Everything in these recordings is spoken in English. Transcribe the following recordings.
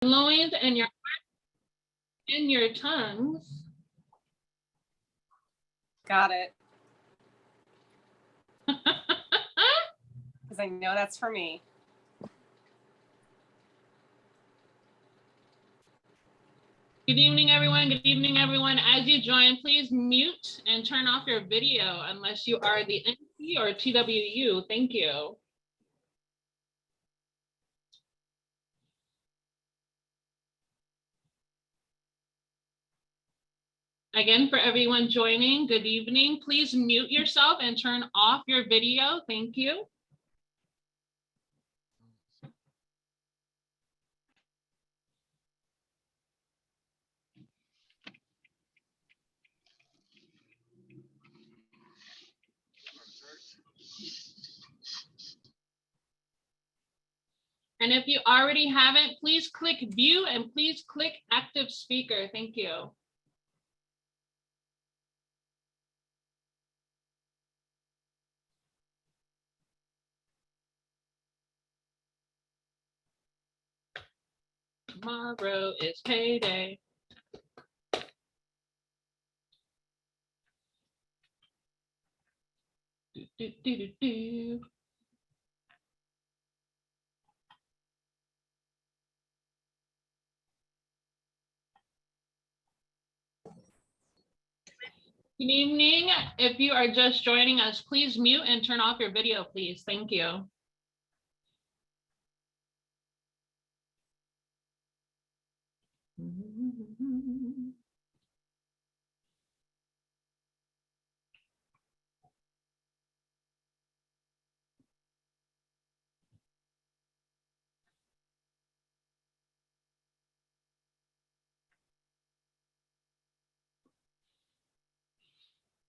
loins and your tongues. Got it. Because I know that's for me. Good evening, everyone. Good evening, everyone. As you join, please mute and turn off your video unless you are the NC or TWU. Thank you. Again, for everyone joining, good evening. Please mute yourself and turn off your video. Thank you. And if you already haven't, please click view and please click active speaker. Thank you. Tomorrow is payday. Do, do, do, do, do. Good evening. If you are just joining us, please mute and turn off your video, please. Thank you.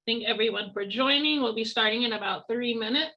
Thank everyone for joining. We'll be starting in about 3 minutes.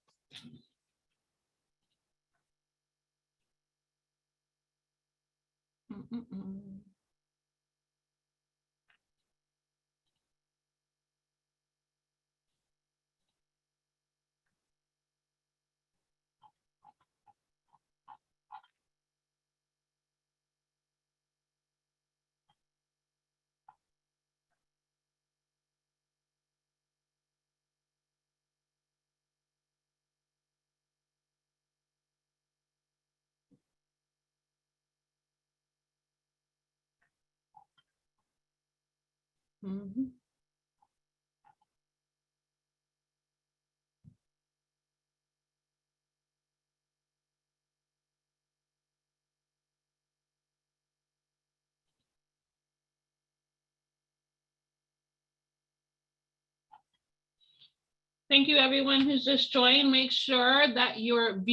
Thank you, everyone who's just joined. Make sure that your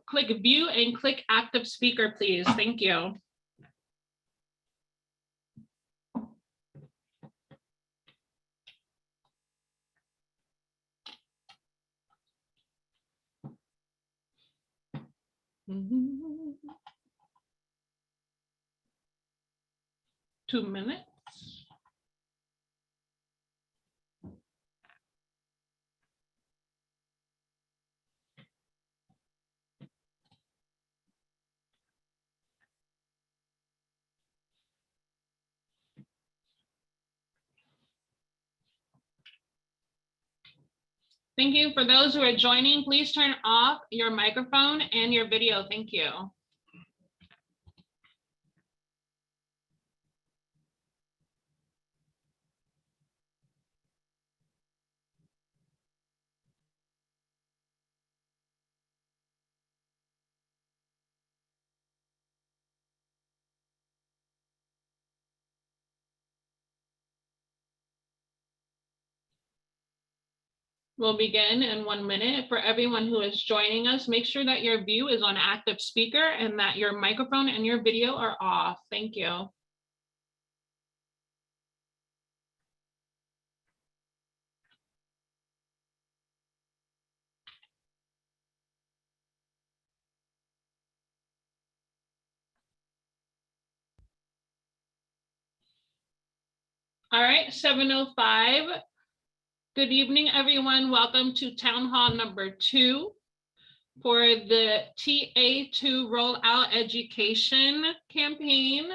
click view and click active speaker, please. Thank you. Mm-hmm. 2 minutes. Thank you. For those who are joining, please turn off your microphone and your video. Thank you. We'll begin in 1 minute. For everyone who is joining us, make sure that your view is on active speaker and that your microphone and your video are off. Thank you. All right, 7:05. Good evening, everyone. Welcome to Town Hall number 2. for the TA2 Rollout Education campaign.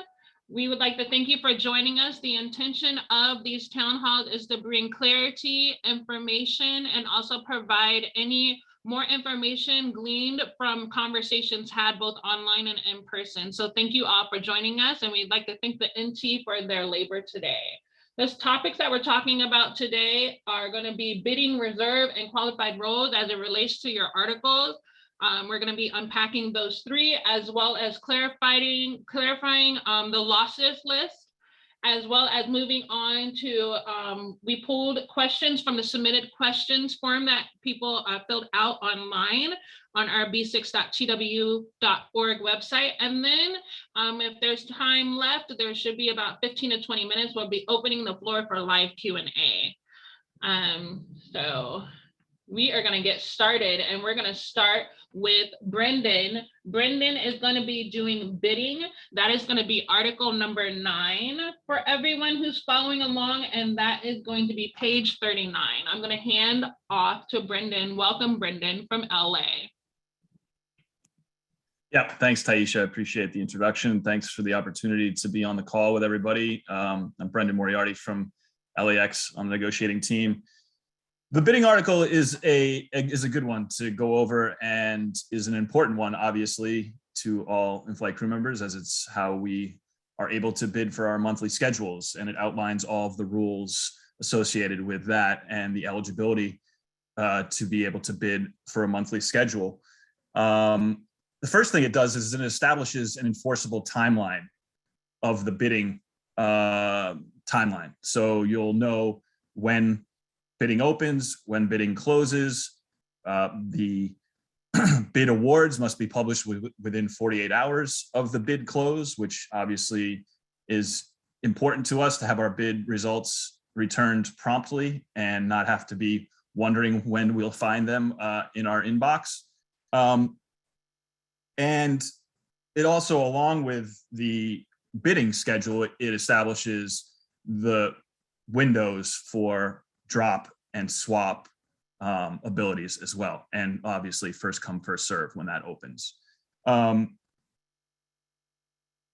We would like to thank you for joining us. The intention of these town halls is to bring clarity, information, and also provide any more information gleaned from conversations had both online and in person. So thank you all for joining us, and we'd like to thank the NT for their labor today. The topics that we're talking about today are going to be bidding, reserve, and qualified roles as it relates to your articles. We're going to be unpacking those three, as well as clarifying the losses list, as well as moving on to, we pulled questions from the submitted questions form that people filled out online on our b6.twu.org website. And then if there's time left, there should be about 15 to 20 minutes. We'll be opening the floor for live Q&A. So we are going to get started, and we're going to start with Brendan. Brendan is going to be doing bidding. That is going to be article number 9 for everyone who's following along, and that is going to be page 39. I'm going to hand off to Brendan. Welcome, Brendan, from LA. Yeah, thanks, Taisha. I appreciate the introduction. Thanks for the opportunity to be on the call with everybody. I'm Brendan Moriarty from LAX on the negotiating team. The bidding article is a good one to go over and is an important one, obviously, to all in-flight crew members, as it's how we are able to bid for our monthly schedules, and it outlines all of the rules associated with that and the eligibility to be able to bid for a monthly schedule. The first thing it does is it establishes an enforceable timeline of the bidding timeline. So you'll know when bidding opens, when bidding closes. The bid awards must be published within 48 hours of the bid close, which obviously is important to us to have our bid results returned promptly and not have to be wondering when we'll find them in our inbox. And it also, along with the bidding schedule, it establishes the windows for drop and swap abilities as well. And obviously first come, first serve when that opens.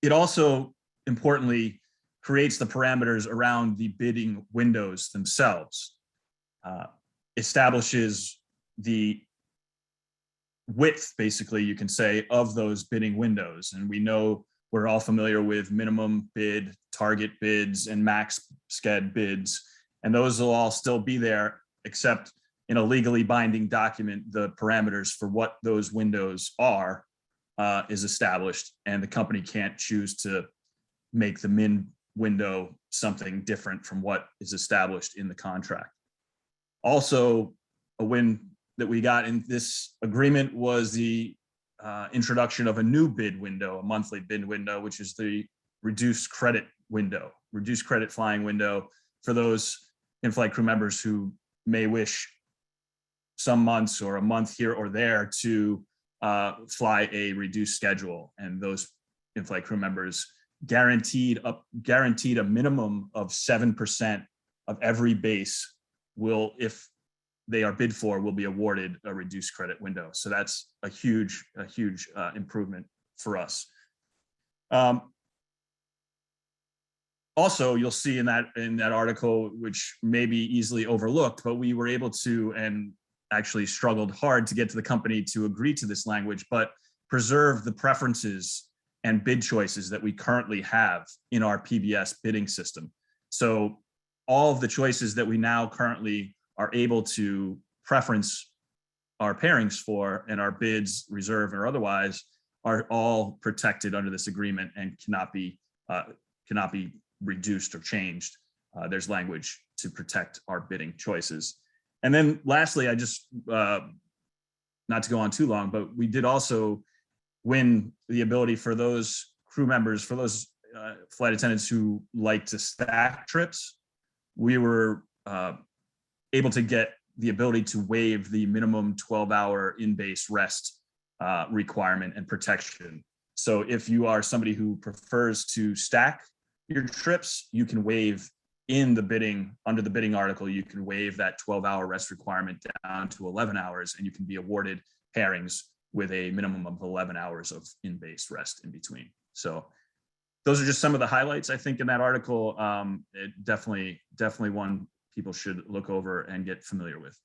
It also importantly creates the parameters around the bidding windows themselves, establishes the width, basically, you can say, of those bidding windows. And we know we're all familiar with minimum bid, target bids, and max sched bids. And those will all still be there, except in a legally binding document, the parameters for what those windows are is established, and the company can't choose to make the min window something different from what is established in the contract. Also, a win that we got in this agreement was the introduction of a new bid window, a monthly bid window, which is the reduced credit window, reduced credit flying window for those in-flight crew members who may wish some months or a month here or there to fly a reduced schedule. And those in-flight crew members guaranteed a minimum of 7% of every base will, if they are bid for, will be awarded a reduced credit window. So that's a huge improvement for us. Also, you'll see in that article, which may be easily overlooked, but we were able to, and actually struggled hard to get to the company to agree to this language, but preserve the preferences and bid choices that we currently have in our PBS bidding system. So all of the choices that we now currently are able to preference our pairings for, and our bids, reserve or otherwise, are all protected under this agreement and cannot be reduced or changed. There's language to protect our bidding choices. And then lastly, I just, not to go on too long, but we did also win the ability for those crew members, for those flight attendants who like to stack trips. We were able to get the ability to waive the minimum 12-hour in-base rest requirement and protection. So if you are somebody who prefers to stack your trips, you can waive in the bidding, under the bidding article, you can waive that 12-hour rest requirement down to 11 hours, and you can be awarded pairings with a minimum of 11 hours of in-base rest in between. So those are just some of the highlights, I think, in that article. It definitely one people should look over and get familiar with.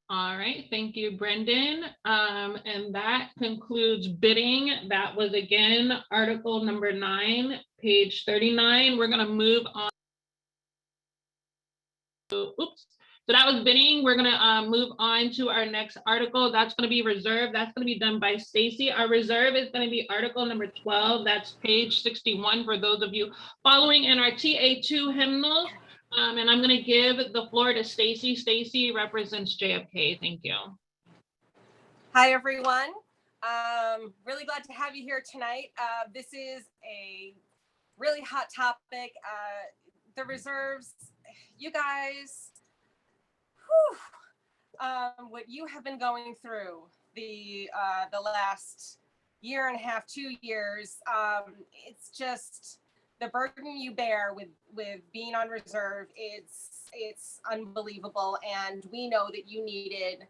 All right, thank you, Brendan. And that concludes bidding. That was, again, article number 9, page 39. We're going to move on. Oops. So that was bidding. We're going to move on to our next article. That's going to be reserve. That's going to be done by Stacy. Our reserve is going to be article number 12. That's page 61 for those of you following in our TA2 hymnal. And I'm going to give the floor to Stacy. Stacy represents JFK. Thank you. Hi, everyone. Really glad to have you here tonight. This is a really hot topic. The reserves, you guys, what you have been going through the last year and a half, 2 years, it's just the burden you bear with being on reserve. It's unbelievable, and we know that you needed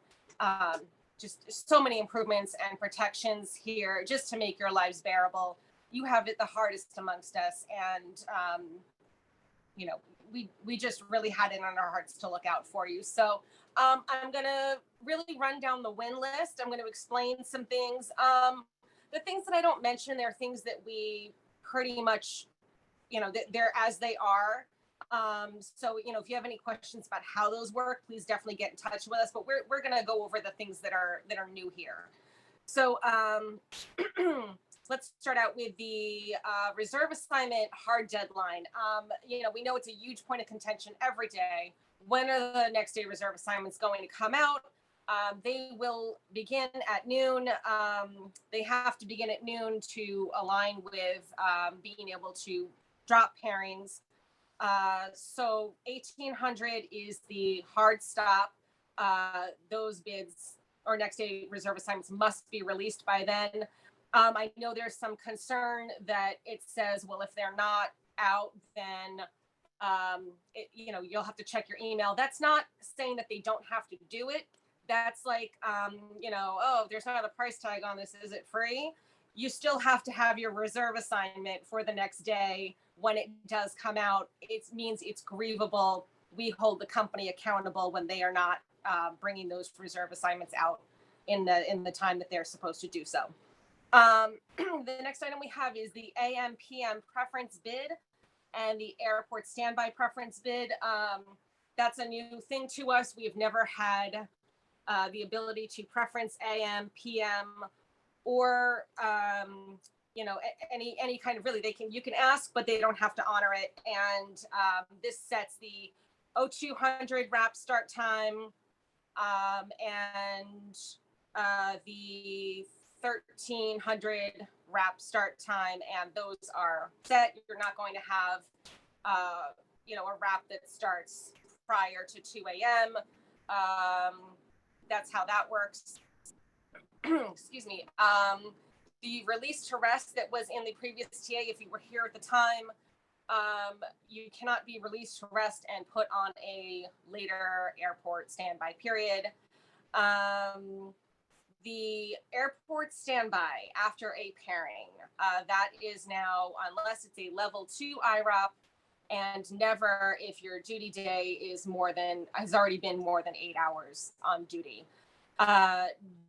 just so many improvements and protections here just to make your lives bearable. You have it the hardest amongst us, and you know, we just really had it on our hearts to look out for you. So I'm going to really run down the win list. I'm going to explain some things. The things that I don't mention, they're things that we pretty much, they're as they are. So, if you have any questions about how those work, please definitely get in touch with us. But we're going to go over the things that are new here. So let's start out with the reserve assignment hard deadline. We know it's a huge point of contention every day. When are the next day reserve assignments going to come out? They will begin at noon. They have to begin at noon to align with being able to drop pairings. So 1800 is the hard stop. Those bids or next day reserve assignments must be released by then. I know there's some concern that it says, well, if they're not out, then you'll have to check your email. That's not saying that they don't have to do it. That's like, oh, there's not a price tag on this. Is it free? You still have to have your reserve assignment for the next day. When it does come out, it means it's grievable. We hold the company accountable when they are not bringing those reserve assignments out in the time that they're supposed to do so. The next item we have is the AM/PM preference bid and the airport standby preference bid. That's a new thing to us. We've never had the ability to preference AM, PM, or any kind of, really, you can ask, but they don't have to honor it. And this sets the 0200 wrap start time and the 1300 wrap start time, and those are set. You're not going to have a wrap that starts prior to 2 a.m. That's how that works. Excuse me. The release to rest that was in the previous TA, if you were here at the time, you cannot be released to rest and put on a later airport standby period. The airport standby after a pairing, that is now, unless it's a level 2 IROP, and never if your duty day has already been more than 8 hours on duty.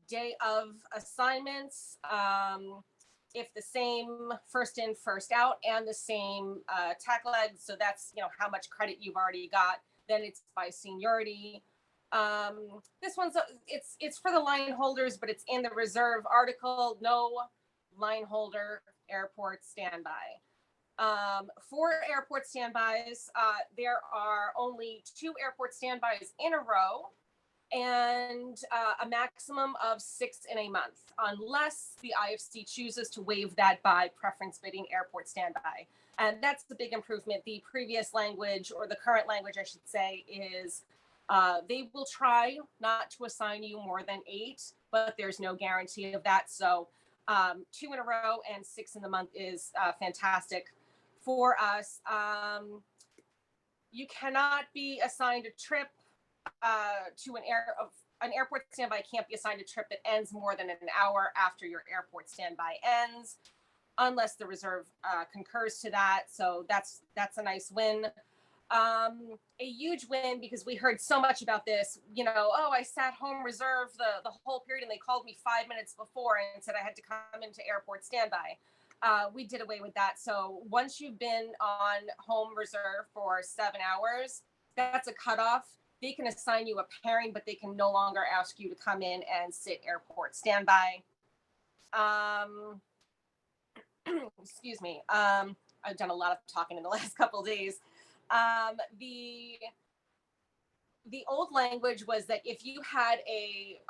Day of assignments, if the same first in, first out, and the same tack leg, so that's how much credit you've already got, then it's by seniority. This one's it's for the line holders, but it's in the reserve article. No line holder airport standby. For airport standbys, there are only 2 airport standbys in a row, and a maximum of 6 in a month, unless the IFC chooses to waive that by preference bidding airport standby. And that's the big improvement. The previous language, or the current language, I should say, is they will try not to assign you more than 8, but there's no guarantee of that. So 2 in a row and 6 in the month is fantastic for us. You cannot be assigned a trip to an airport standby can't be assigned a trip that ends more than an hour after your airport standby ends, unless the reserve concurs to that. So that's a nice win. A huge win, because we heard so much about this, oh, I sat home reserve the whole period and they called me 5 minutes before and said I had to come into airport standby. We did away with that. So once you've been on home reserve for 7 hours, that's a cutoff. They can assign you a pairing, but they can no longer ask you to come in and sit airport standby. Excuse me. I've done a lot of talking in the last couple of days. The old language was that if you had a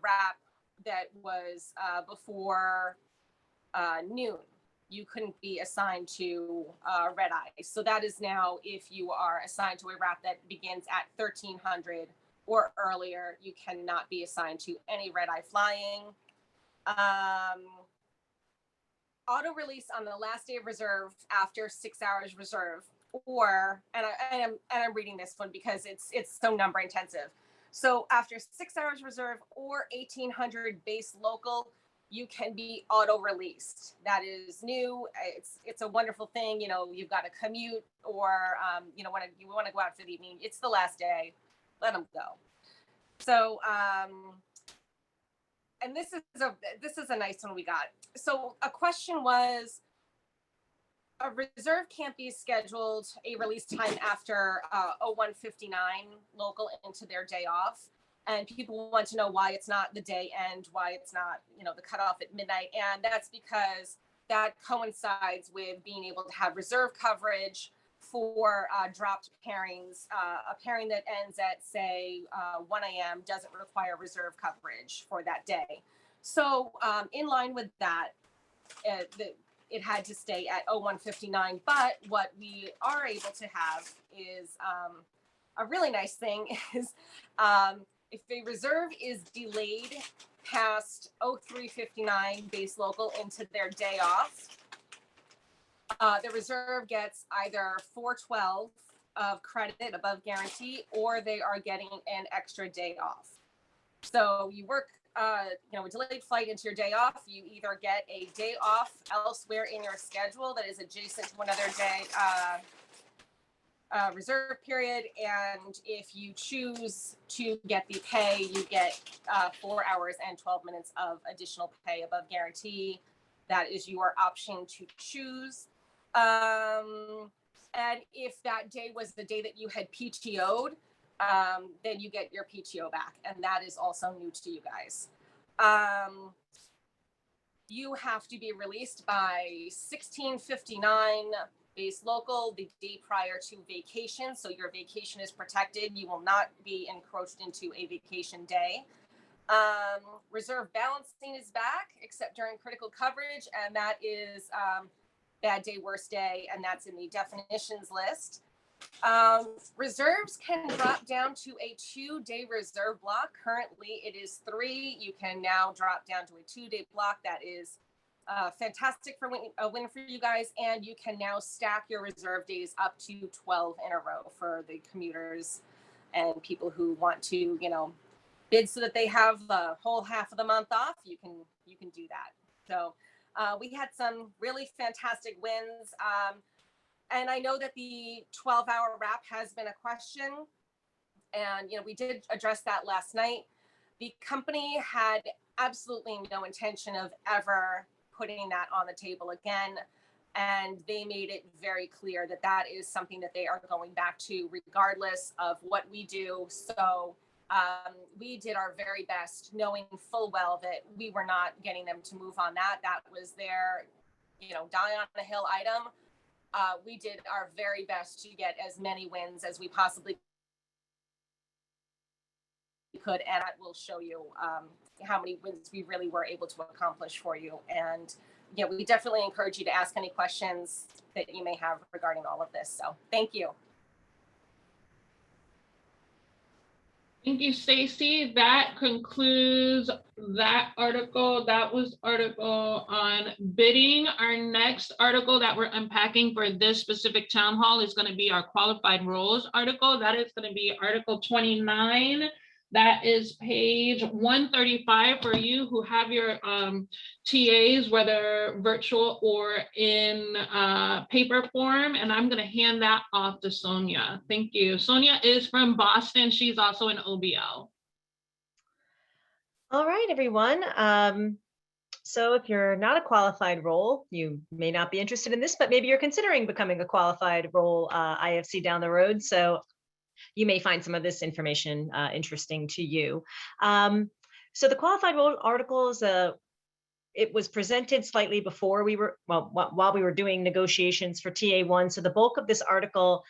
wrap that was before noon, you couldn't be assigned to red eye. So that is now, if you are assigned to a wrap that begins at 1300 or earlier, you cannot be assigned to any red eye flying. Auto release on the last day of reserve after 6 hours reserve, or and I'm reading this one because it's so number intensive. So after 6 hours reserve or 1800 base local, you can be auto released. That is new. It's a wonderful thing. You've got to commute, or you want to go out for the evening. It's the last day. Let them go. So and this is a nice one we got. So a question was, a reserve can't be scheduled a release time after 01:59 local into their day off. And people want to know why it's not the day end, why it's not, the cutoff at midnight. And that's because that coincides with being able to have reserve coverage for dropped pairings. A pairing that ends at, say, 1 a.m. doesn't require reserve coverage for that day. So in line with that, it had to stay at 01:59. But what we are able to have is a really nice thing is if a reserve is delayed past 03:59 base local into their day off, the reserve gets either 412 of credit above guarantee, or they are getting an extra day off. So you work, a delayed flight into your day off, you either get a day off elsewhere in your schedule that is adjacent to another day reserve period, and if you choose to get the pay, you get 4 hours and 12 minutes of additional pay above guarantee. That is your option to choose. And if that day was the day that you had PTO'd, then you get your PTO back, and that is also new to you guys. You have to be released by 16:59 base local the day prior to vacation, so your vacation is protected. You will not be encroached into a vacation day. Reserve balancing is back, except during critical coverage, and that is bad day, worst day, and that's in the definitions list. Reserves can drop down to a 2-day reserve block. Currently, it is 3. You can now drop down to a 2-day block. That is fantastic for a win for you guys, and you can now stack your reserve days up to 12 in a row for the commuters and people who want to, bid so that they have the whole half of the month off. You can do that. So we had some really fantastic wins. And I know that the 12-hour wrap has been a question, and we did address that last night. The company had absolutely no intention of ever putting that on the table again, and they made it very clear that that is something that they are going back to regardless of what we do. So we did our very best, knowing full well that we were not getting them to move on that. That was their, die on the hill item. We did our very best to get as many wins as we possibly could, and I will show you how many wins we really were able to accomplish for you. And we definitely encourage you to ask any questions that you may have regarding all of this. So thank you. Thank you, Stacy. That concludes that article. That was article on bidding. Our next article that we're unpacking for this specific town hall is going to be our qualified roles article. That is going to be Article 29. That is page 135 for you who have your TAs, whether virtual or in paper form. And I'm going to hand that off to Sonia. Thank you. Sonia is from Boston. She's also an OBL. All right, everyone. So if you're not a qualified role, you may not be interested in this, but maybe you're considering becoming a qualified role IFC down the road. So you may find some of this information interesting to you. So the qualified role articles, it was presented slightly before we were, well, while we were doing negotiations for TA1. So the bulk of this article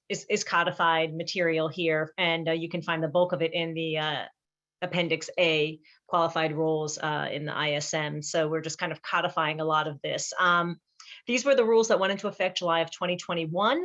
is codified material here, and you can find the bulk of it in the Appendix A, qualified roles in the ISM. So we're just kind of codifying a lot of this. These were the rules that went into effect July of 2021.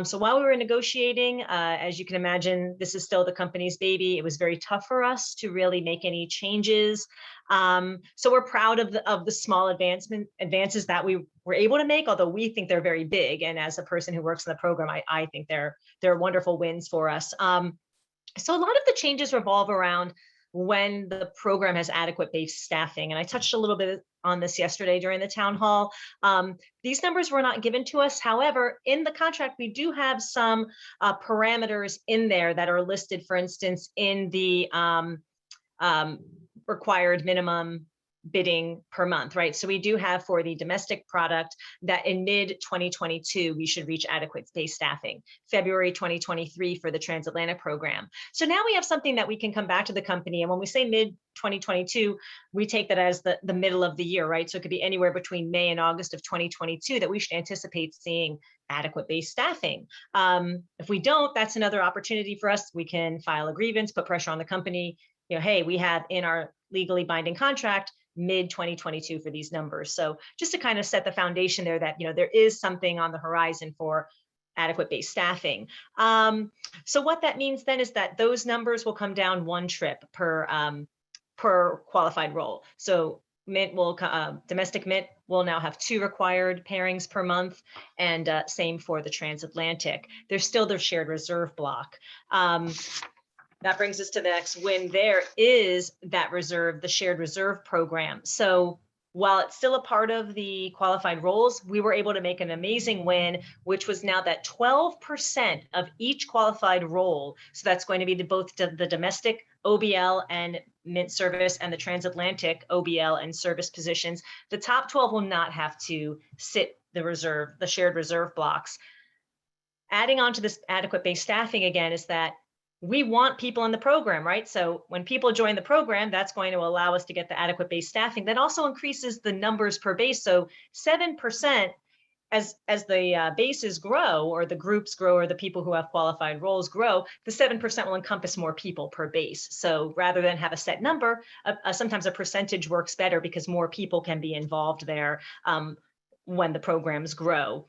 So while we were negotiating, as you can imagine, this is still the company's baby. It was very tough for us to really make any changes. So we're proud of the small advances that we were able to make, although we think they're very big. And as a person who works in the program, I think they're wonderful wins for us. So a lot of the changes revolve around when the program has adequate base staffing. And I touched a little bit on this yesterday during the town hall. These numbers were not given to us. However, in the contract, we do have some parameters in there that are listed, for instance, in the required minimum bidding per month, right? So we do have for the domestic product that in mid-2022, we should reach adequate base staffing, February 2023 for the transatlantic program. So now we have something that we can come back to the company. And when we say mid-2022, we take that as the middle of the year, right? So it could be anywhere between May and August of 2022 that we should anticipate seeing adequate base staffing. If we don't, that's another opportunity for us. We can file a grievance, put pressure on the company. You know, hey, we have in our legally binding contract mid-2022 for these numbers. So just to kind of set the foundation there that, you know, there is something on the horizon for adequate base staffing. So what that means then is that those numbers will come down one trip per qualified role. So Mint will, domestic Mint will now have 2 required pairings per month, and same for the transatlantic. There's still the shared reserve block. That brings us to the next win. There is that reserve, the shared reserve program. So while it's still a part of the qualified roles, we were able to make an amazing win, which was now that 12% of each qualified role. So that's going to be both the domestic OBL and Mint service and the transatlantic OBL and service positions. The top 12 will not have to sit the shared reserve blocks. Adding on to this adequate base staffing again is that we want people in the program, right? So when people join the program, that's going to allow us to get the adequate base staffing. That also increases the numbers per base. So 7%, as the bases grow, or the groups grow, or the people who have qualified roles grow, the 7% will encompass more people per base. So rather than have a set number, sometimes a percentage works better because more people can be involved there when the programs grow.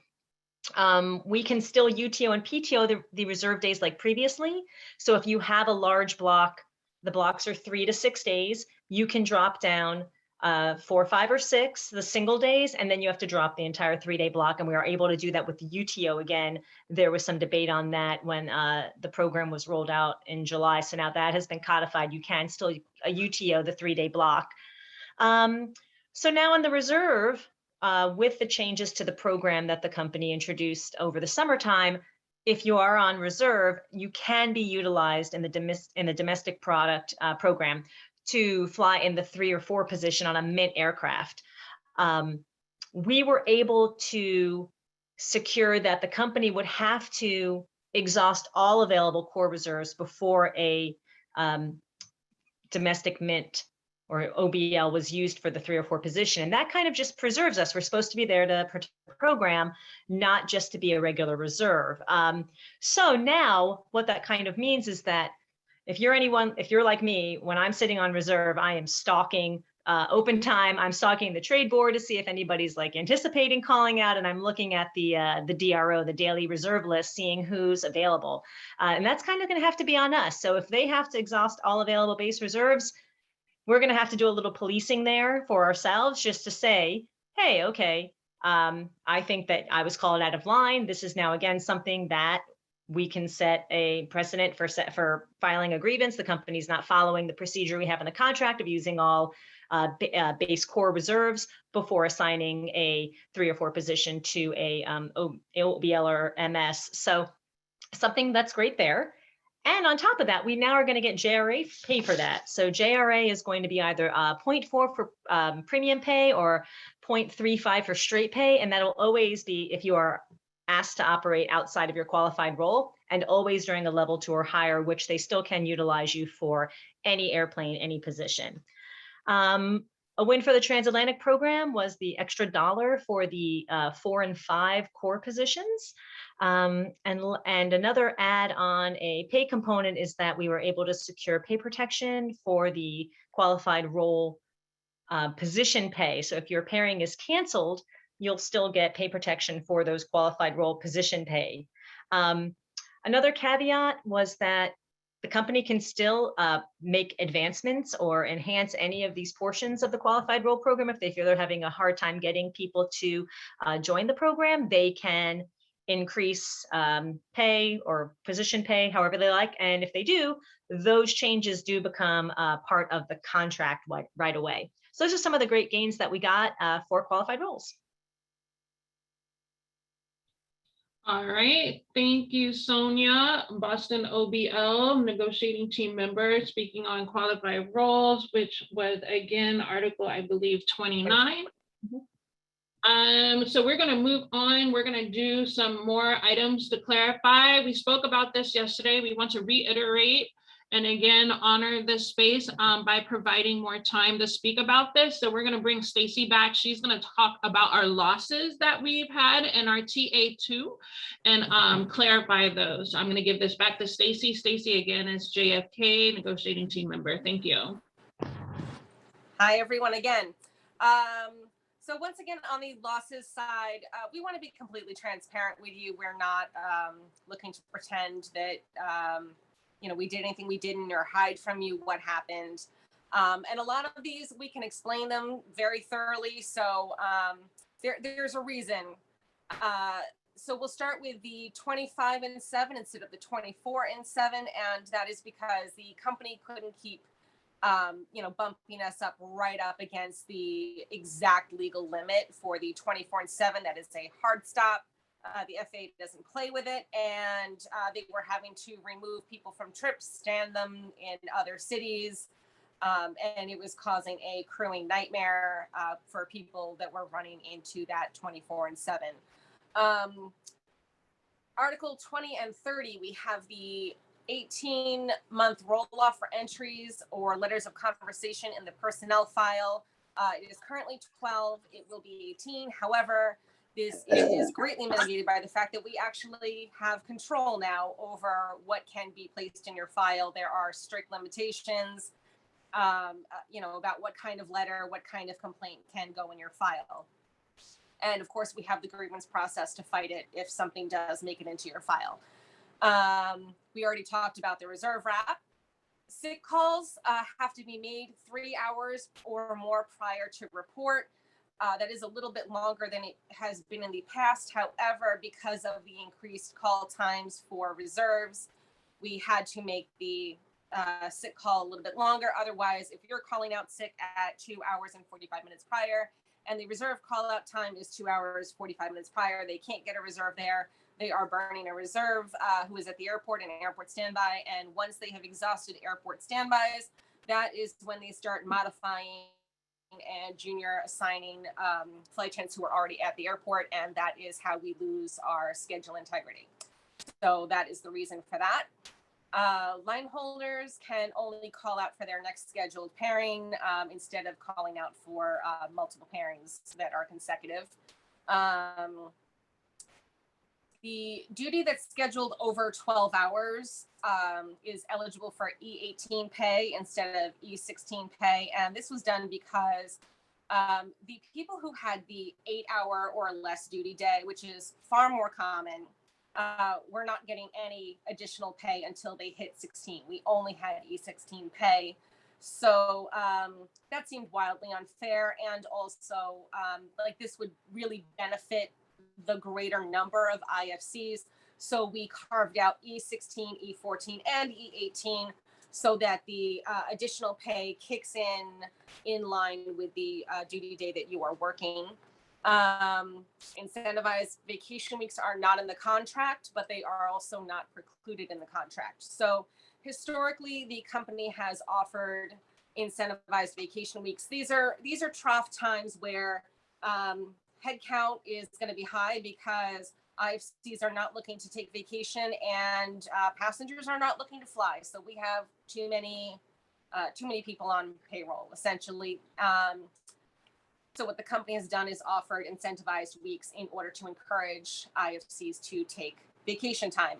We can still UTO and PTO the reserve days like previously. So if you have a large block, the blocks are 3 to 6 days, you can drop down 4, 5, or 6, the single days, and then you have to drop the entire 3-day block. And we are able to do that with the UTO. Again, there was some debate on that when the program was rolled out in July. So now that has been codified. You can still UTO the 3-day block. So now in the reserve, with the changes to the program that the company introduced over the summertime, if you are on reserve, you can be utilized in the domestic product program to fly in the 3 or 4 position on a Mint aircraft. We were able to secure that the company would have to exhaust all available core reserves before a domestic Mint or OBL was used for the 3 or 4 position. And that kind of just preserves us. We're supposed to be there to protect the program, not just to be a regular reserve. So now what that kind of means is that if you're like me, when I'm sitting on reserve, I am stalking open time, I'm stalking the trade board to see if anybody's like anticipating calling out, and I'm looking at the DRO, the daily reserve list, seeing who's available. And that's kind of going to have to be on us. So if they have to exhaust all available base reserves, we're going to have to do a little policing there for ourselves, just to say, hey, okay, I think that I was called out of line. This is now again something that we can set a precedent for filing a grievance. The company's not following the procedure we have in the contract of using all base core reserves before assigning a 3 or 4 position to a OBL or MS. So something that's great there. And on top of that, we now are going to get JRA pay for that. So JRA is going to be either 0.4 for premium pay or 0.35 for straight pay. And that'll always be if you are asked to operate outside of your qualified role, and always during a level 2 or higher, which they still can utilize you for any airplane, any position. A win for the transatlantic program was the extra $1 for the 4 and 5 core positions. And another add on a pay component is that we were able to secure pay protection for the qualified role position pay. So if your pairing is canceled, you'll still get pay protection for those qualified role position pay. Another caveat was that the company can still make advancements or enhance any of these portions of the qualified role program. If they feel they're having a hard time getting people to join the program, they can increase pay or position pay, however they like. And if they do, those changes do become part of the contract right away. So those are some of the great gains that we got for qualified roles. All right, thank you, Sonia. Boston OBL negotiating team member speaking on qualified roles, which was again article, I believe, 29. So we're going to move on. We're going to do some more items to clarify. We spoke about this yesterday. We want to reiterate and again honor this space by providing more time to speak about this. So we're going to bring Stacy back. She's going to talk about our losses that we've had in our TA2 and clarify those. I'm going to give this back to Stacy. Stacy again is JFK negotiating team member. Thank you. Hi, everyone again. So once again, on the losses side, we want to be completely transparent with you. We're not looking to pretend that, we did anything we didn't or hide from you what happened. And a lot of these, we can explain them very thoroughly. So there's a reason. So we'll start with the 25 and 7 instead of the 24 and 7. And that is because the company couldn't keep bumping us up right up against the exact legal limit for the 24 and 7. That is a hard stop. The FAA doesn't play with it. And they were having to remove people from trips, stand them in other cities. And it was causing a crewing nightmare for people that were running into that 24 and 7. Article 20 and 30, we have the 18-month roll-off for entries or letters of conversation in the personnel file. It is currently 12. It will be 18. However, this is greatly mitigated by the fact that we actually have control now over what can be placed in your file. There are strict limitations, about what kind of letter, what kind of complaint can go in your file. And of course, we have the grievance process to fight it if something does make it into your file. We already talked about the reserve wrap. Sick calls have to be made 3 hours or more prior to report. That is a little bit longer than it has been in the past. However, because of the increased call times for reserves, we had to make the sick call a little bit longer. Otherwise, if you're calling out sick at 2 hours and 45 minutes prior, and the reserve call out time is 2 hours, 45 minutes prior, they can't get a reserve there. They are burning a reserve who is at the airport in airport standby. And once they have exhausted airport standbys, that is when they start modifying and junior assigning flight attendants who are already at the airport. And that is how we lose our schedule integrity. So that is the reason for that. Line holders can only call out for their next scheduled pairing instead of calling out for multiple pairings that are consecutive. The duty that's scheduled over 12 hours is eligible for E18 pay instead of E16 pay. And this was done because the people who had the 8-hour or less duty day, which is far more common, were not getting any additional pay until they hit 16. We only had E16 pay. So that seemed wildly unfair. And also, like, this would really benefit the greater number of IFCs. So we carved out E16, E14, and E18 so that the additional pay kicks in line with the duty day that you are working. Incentivized vacation weeks are not in the contract, but they are also not precluded in the contract. So historically, the company has offered incentivized vacation weeks. These are trough times where headcount is going to be high because IFCs are not looking to take vacation and passengers are not looking to fly. So we have too many people on payroll, essentially. So what the company has done is offered incentivized weeks in order to encourage IFCs to take vacation time.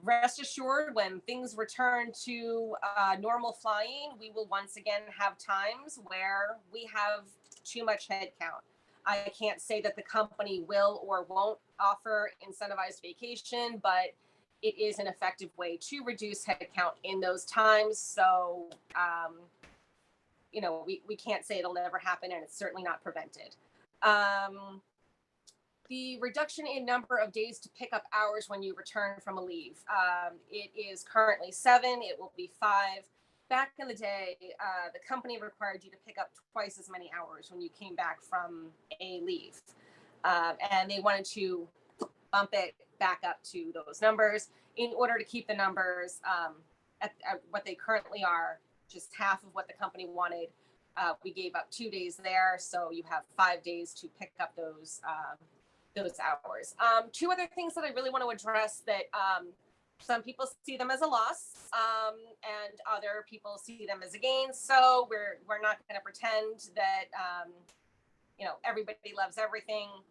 Rest assured, when things return to normal flying, we will once again have times where we have too much headcount. I can't say that the company will or won't offer incentivized vacation, but it is an effective way to reduce headcount in those times. So, we can't say it'll never happen, and it's certainly not prevented. The reduction in number of days to pick up hours when you return from a leave. It is currently 7, it will be 5. Back in the day, the company required you to pick up twice as many hours when you came back from a leave. And they wanted to bump it back up to those numbers in order to keep the numbers at what they currently are, just half of what the company wanted. We gave up 2 days there, so you have 5 days to pick up those hours. 2 other things that I really want to address that some people see them as a loss, and other people see them as a gain. So we're not going to pretend that everybody loves everything.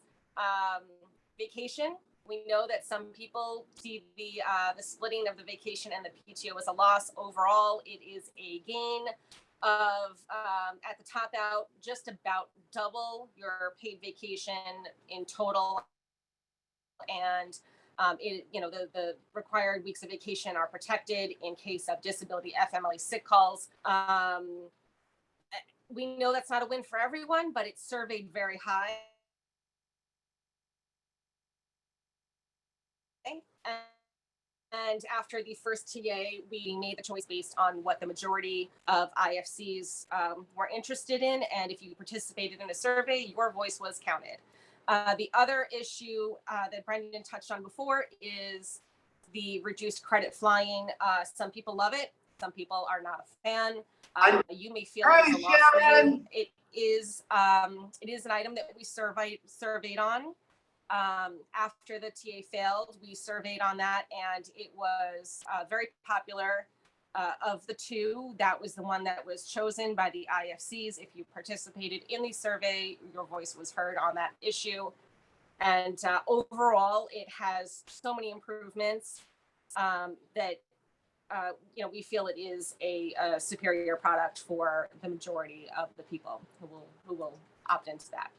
Vacation. We know that some people see the splitting of the vacation and the PTO as a loss. Overall, it is a gain of at the top out just about double your paid vacation in total, and the required weeks of vacation are protected in case of disability, FMLA, sick calls. We know that's not a win for everyone, but it's surveyed very high. And after the first TA, we made the choice based on what the majority of IFCs were interested in. And if you participated in a survey, your voice was counted. The other issue that Brendan touched on before is the reduced credit flying. Some people love it. Some people are not a fan. You may feel it's a loss for you. It is an item that we surveyed on. After the TA failed, we surveyed on that, and it was very popular. Of the 2, that was the one that was chosen by the IFCs. If you participated in the survey, your voice was heard on that issue. And overall, it has so many improvements that we feel it is a superior product for the majority of the people who will opt into that.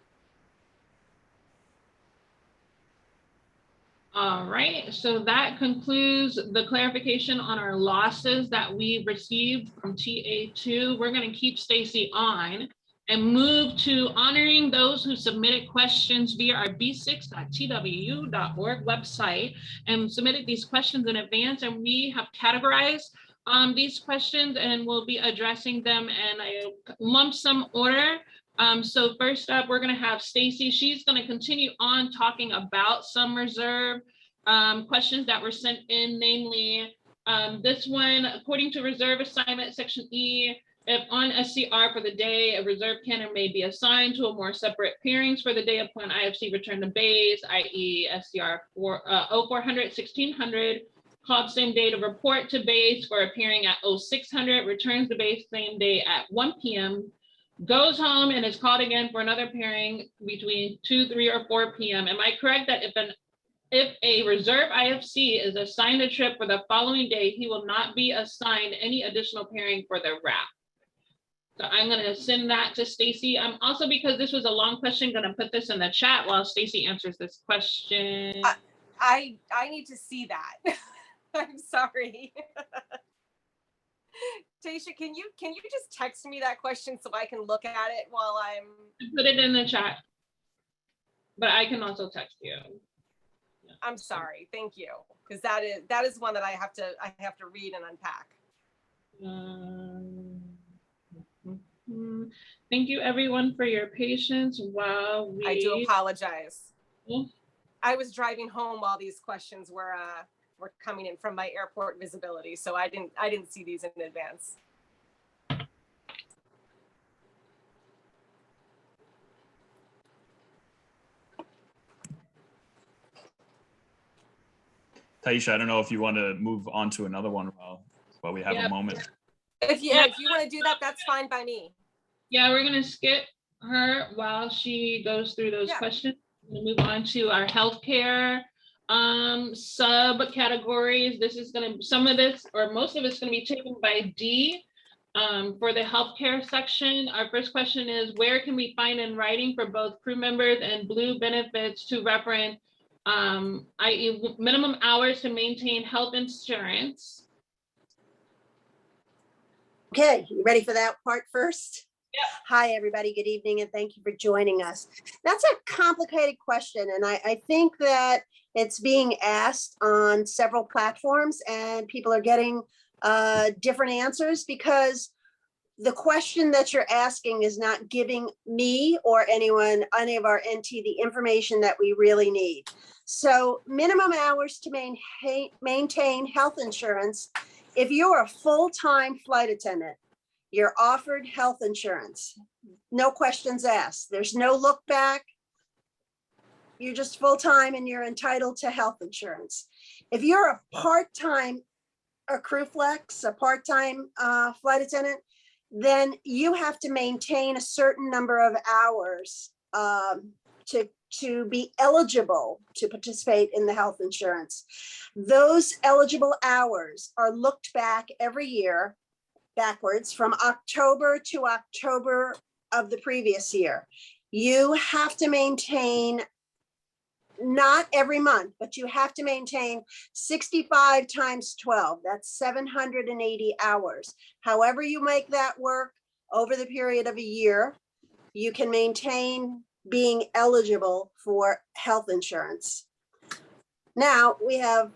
All right, so that concludes the clarification on our losses that we received from TA2. We're going to keep Stacy on and move to honoring those who submitted questions via our b6.twu.org website and submitted these questions in advance. And we have categorized these questions, and we'll be addressing them in a lump sum order. So first up, we're going to have Stacy. She's going to continue on talking about some reserve questions that were sent in, namely this one, according to reserve assignment section E, if on SCR for the day, a reserve cannon may be assigned to a more separate pairings for the day upon IFC return to base, i.e. SCR 0400, 1600, called same day to report to base for a pairing at 0600, returns to base same day at 1 p.m., goes home and is called again for another pairing between 2, 3, or 4 p.m. Am I correct that if an if a reserve IFC is assigned a trip for the following day, he will not be assigned any additional pairing for the wrap. So I'm gonna send that to Stacy. I'm also, because this was a long question, gonna put this in the chat while Stacy answers this question. I need to see that. I'm sorry. Tasha, can you just text me that question so I can look at it while I'm... Put it in the chat, but I can also text you. I'm sorry. Thank you, because that is one that I have to read and unpack. Thank you everyone for your patience while we... I do apologize. I was driving home while these questions were coming in from my airport visibility, so I didn't see these in advance. Taisha, I don't know if you want to move on to another one while we have a moment. If you want to do that, that's fine by me. Yeah, we're gonna skip her while she goes through those questions. We'll move on to our healthcare subcategories. This is gonna, some of this or most of it's gonna be taken by D. For the healthcare section, our first question is, where can we find in writing for both crew members and Blue benefits to reference, i.e. minimum hours to maintain health insurance? Okay, you ready for that part first? Yep. Hi, everybody. Good evening, and thank you for joining us. That's a complicated question, and I think that it's being asked on several platforms, and people are getting different answers because the question that you're asking is not giving me or any of our NT the information that we really need. So minimum hours to maintain health insurance. If you're a full-time flight attendant, you're offered health insurance. No questions asked. There's no look back. You're just full-time and you're entitled to health insurance. If you're a part-time crew flex, a part-time flight attendant, then you have to maintain a certain number of hours to be eligible to participate in the health insurance. Those eligible hours are looked back every year backwards from October to October of the previous year. You have to maintain, not every month, but you have to maintain 65 times 12. That's 780 hours. However you make that work over the period of a year, you can maintain being eligible for health insurance. Now we have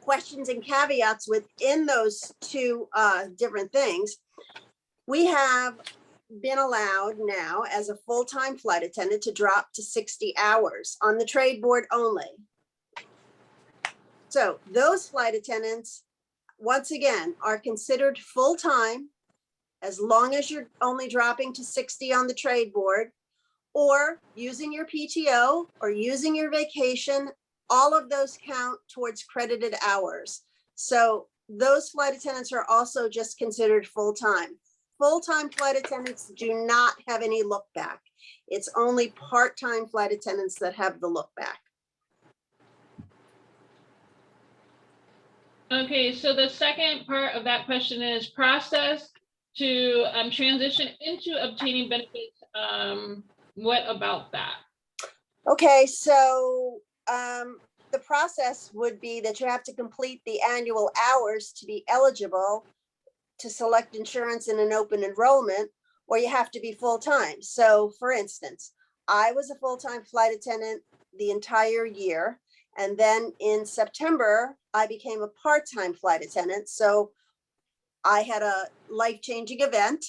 questions and caveats within those two different things. We have been allowed now as a full-time flight attendant to drop to 60 hours on the trade board only. So those flight attendants, once again, are considered full-time as long as you're only dropping to 60 on the trade board, or using your PTO or using your vacation. All of those count towards credited hours. So those flight attendants are also just considered full-time. Full-time flight attendants do not have any look back. It's only part-time flight attendants that have the look back. Okay, so the second part of that question is process to transition into obtaining benefits. What about that? Okay, so the process would be that you have to complete the annual hours to be eligible to select insurance in an open enrollment, or you have to be full-time. So for instance, I was a full-time flight attendant the entire year. And then in September, I became a part-time flight attendant. So I had a life-changing event.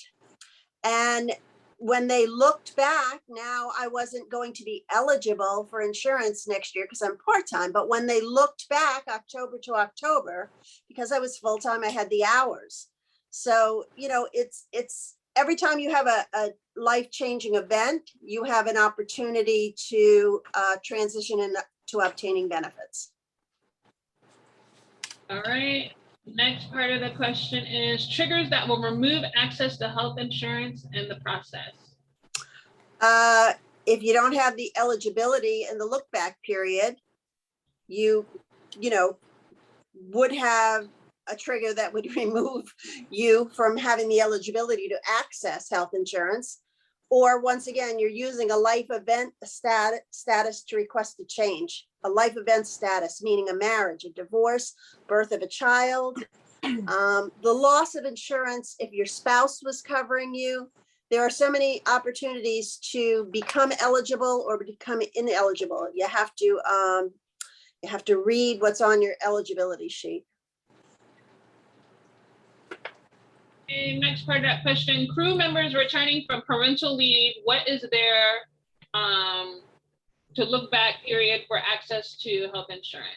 And when they looked back, now I wasn't going to be eligible for insurance next year because I'm part-time. But when they looked back October to October, because I was full-time, I had the hours. So, you know, it's every time you have a life-changing event, you have an opportunity to transition into obtaining benefits. All right. Next part of the question is triggers that will remove access to health insurance in the process. if you don't have the eligibility in the look back period, you know, would have a trigger that would remove you from having the eligibility to access health insurance. Or once again, you're using a life event status to request a change. A life event status, meaning a marriage, a divorce, birth of a child, the loss of insurance if your spouse was covering you. There are so many opportunities to become eligible or become ineligible. You have to read what's on your eligibility sheet. Okay, next part of that question, crew members returning from parental leave, what is their to look back period for access to health insurance?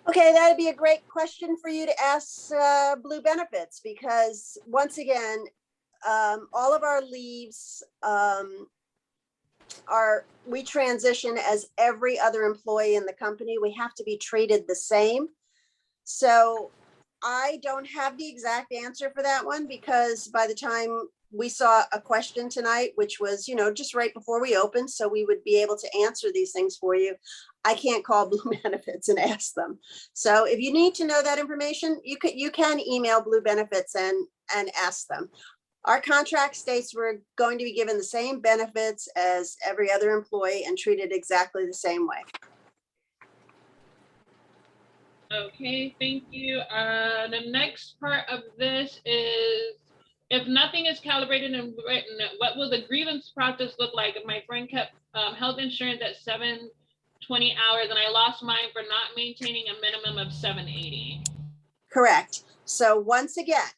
Okay, that'd be a great question for you to ask Blue Benefits, because once again, all of our leaves we transition as every other employee in the company. We have to be treated the same. So I don't have the exact answer for that one, because by the time we saw a question tonight, which was, just right before we opened, so we would be able to answer these things for you, I can't call Blue Benefits and ask them. So if you need to know that information, you can email Blue Benefits and ask them. Our contract states we're going to be given the same benefits as every other employee and treated exactly the same way. Okay, thank you. The next part of this is, if nothing is calibrated and written, what will the grievance process look like if my friend kept health insurance at 720 hours and I lost mine for not maintaining a minimum of 780? Correct. So once again,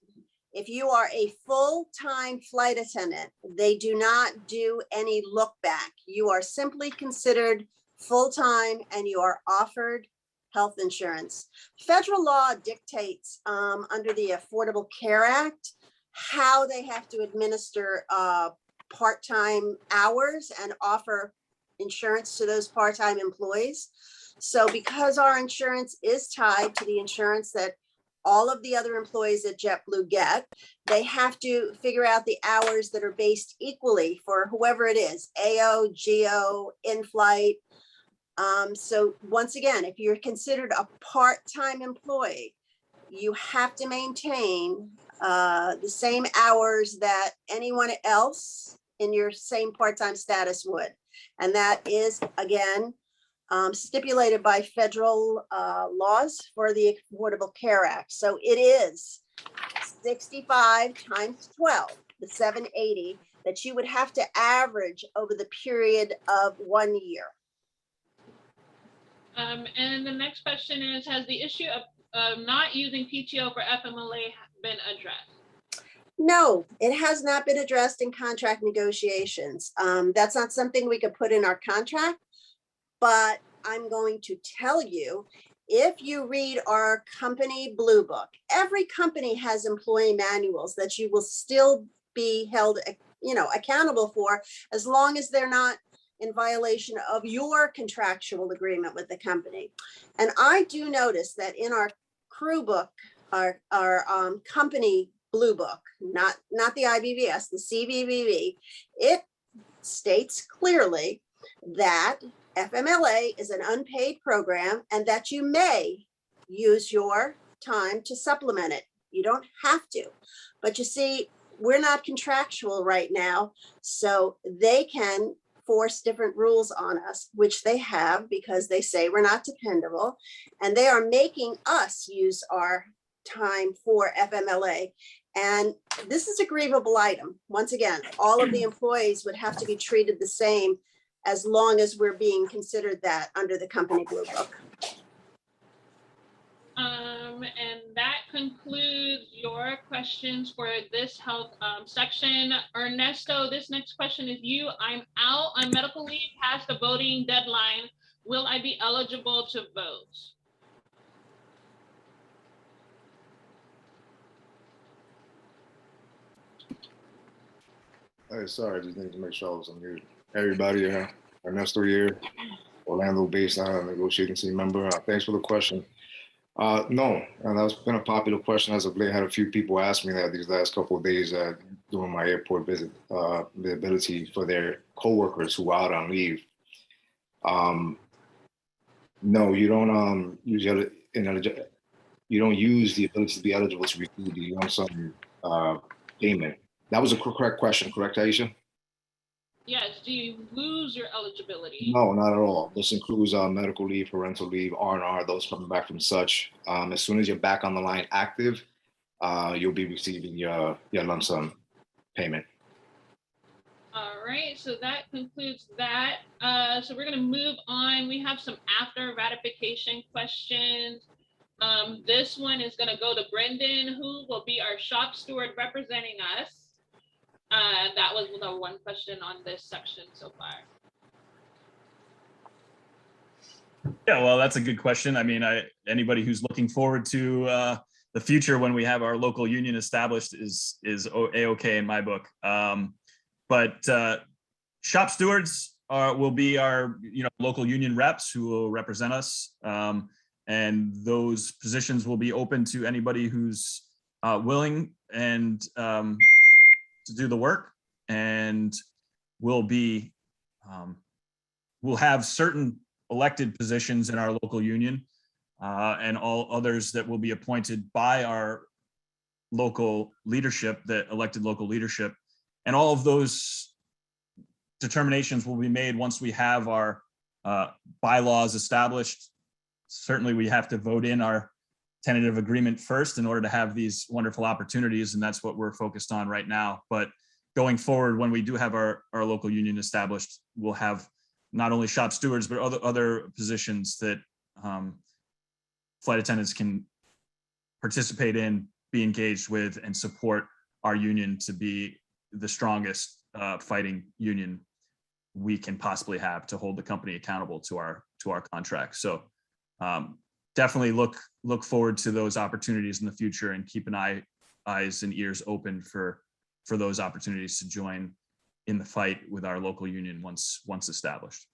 if you are a full-time flight attendant, they do not do any look back. You are simply considered full-time and you are offered health insurance. Federal law dictates under the Affordable Care Act how they have to administer part-time hours and offer insurance to those part-time employees. So because our insurance is tied to the insurance that all of the other employees at JetBlue get, they have to figure out the hours that are based equally for whoever it is, AO, GO, in-flight. So once again, if you're considered a part-time employee, you have to maintain the same hours that anyone else in your same part-time status would. And that is, again, stipulated by federal laws for the Affordable Care Act. So it is 65 times 12, the 780, that you would have to average over the period of 1 year. And the next question is, has the issue of not using PTO for FMLA been addressed? No, it has not been addressed in contract negotiations. That's not something we could put in our contract, but I'm going to tell you, if you read our company Blue Book, every company has employee manuals that you will still be held, accountable for, as long as they're not in violation of your contractual agreement with the company. And I do notice that in our crew book, our company Blue Book, not the IBVS, the CBBB, it states clearly that FMLA is an unpaid program and that you may use your time to supplement it. You don't have to, but you see, we're not contractual right now, so they can force different rules on us, which they have because they say we're not dependable, and they are making us use our time for FMLA. And this is a grievable item. Once again, all of the employees would have to be treated the same as long as we're being considered that under the company Blue Book. And that concludes your questions for this health section. Ernesto, this next question is you. I'm out on medical leave past the voting deadline. Will I be eligible to vote? Hey, sorry, I just need to make sure I was on mute. Everybody, Ernesto here, Orlando-based negotiating team member. Thanks for the question. No, and that's been a popular question as of late. I had a few people ask me that these last couple of days. during my airport visibility for their coworkers who are out on leave. No, you don't use you don't use the ability to be eligible to receive the lump sum payment. That was a correct question, correct, Aisha? Yes, do you lose your eligibility? No, not at all. This includes medical leave, parental leave, R&R, those coming back from such. As soon as you're back on the line active, you'll be receiving your lump sum payment. All right, so that concludes that. So we're going to move on. We have some after ratification questions. This one is going to go to Brendan, who will be our shop steward representing us. That was the one question on this section so far. Yeah, well, that's a good question. I mean, anybody who's looking forward to the future when we have our local union established is A-okay in my book. But shop stewards will be our local union reps who will represent us, and those positions will be open to anybody who's willing and to do the work. And we'll have certain elected positions in our local union, and all others that will be appointed by our local leadership, that elected local leadership. And all of those determinations will be made once we have our bylaws established. Certainly, we have to vote in our tentative agreement first in order to have these wonderful opportunities, and that's what we're focused on right now. But going forward, when we do have our local union established, we'll have not only shop stewards, but other positions that flight attendants can participate in, be engaged with, and support our union to be the strongest fighting union we can possibly have to hold the company accountable to our contract. So definitely look forward to those opportunities in the future, and keep eyes and ears open for those opportunities to join in the fight with our local union once established.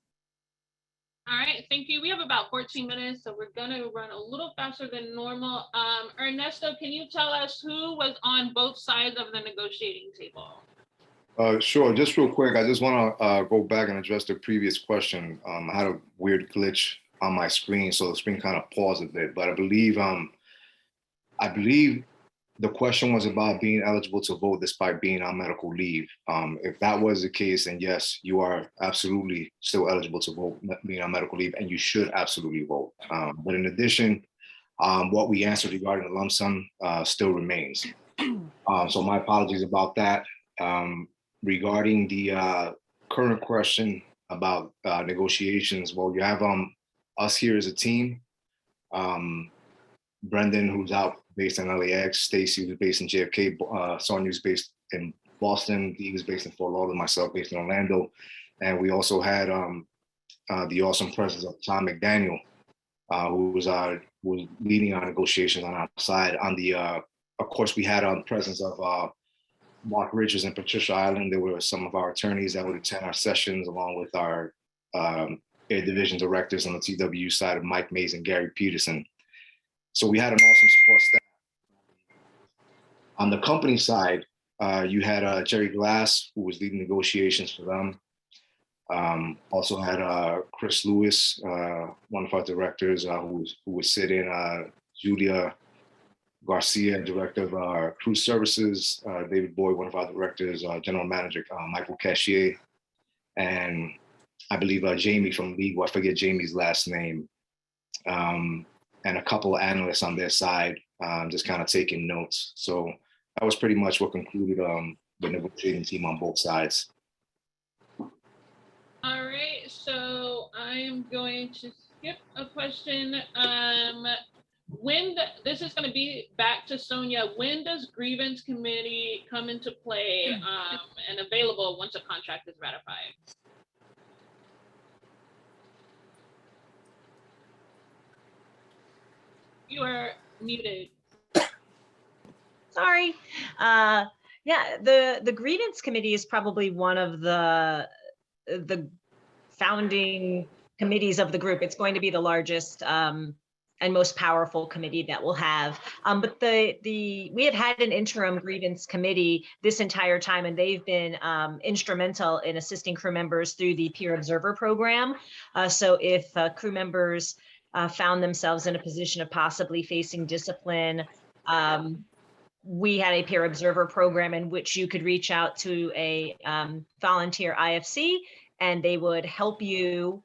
All right, thank you. We have about 14 minutes, so we're going to run a little faster than normal. Ernesto, can you tell us who was on both sides of the negotiating table? Sure. Just real quick, I just want to go back and address the previous question. I had a weird glitch on my screen, so the screen kind of paused a bit. But I believe the question was about being eligible to vote despite being on medical leave. If that was the case, then yes, you are absolutely still eligible to vote being on medical leave, and you should absolutely vote. But in addition, what we answered regarding the lump sum still remains. So my apologies about that. Regarding the current question about negotiations, well, you have us here as a team. Brendan, who's out based in LAX, Stacy, who's based in JFK, Sonia, who's based in Boston, Dee was based in Fort Lauderdale, myself based in Orlando. And we also had the awesome presence of Tom McDaniel, who was leading our negotiations on our side. On the, of course, we had presence of Mark Richards and Patricia Island. There were some of our attorneys that would attend our sessions, along with our air division directors on the TWU side of Mike Mays and Gary Peterson. So we had an awesome support staff. On the company side, you had Jerry Glass, who was leading negotiations for them. Also had Chris Lewis, one of our directors, who was sitting, Julia Garcia, director of our crew services, David Boyd, one of our directors, general manager, Michael Cashier, and I believe Jamie from Legal, I forget Jamie's last name, and a couple of analysts on their side, just kind of taking notes. So that was pretty much what concluded the negotiating team on both sides. All right, so I'm going to skip a question. This is going to be back to Sonia. When does grievance committee come into play and available once a contract is ratified? You are muted. Sorry. Yeah, the grievance committee is probably one of the founding committees of the group. It's going to be the largest and most powerful committee that we'll have. But we have had an interim grievance committee this entire time, and they've been instrumental in assisting crew members through the peer observer program. So if crew members found themselves in a position of possibly facing discipline, we had a peer observer program in which you could reach out to a volunteer IFC, and they would help you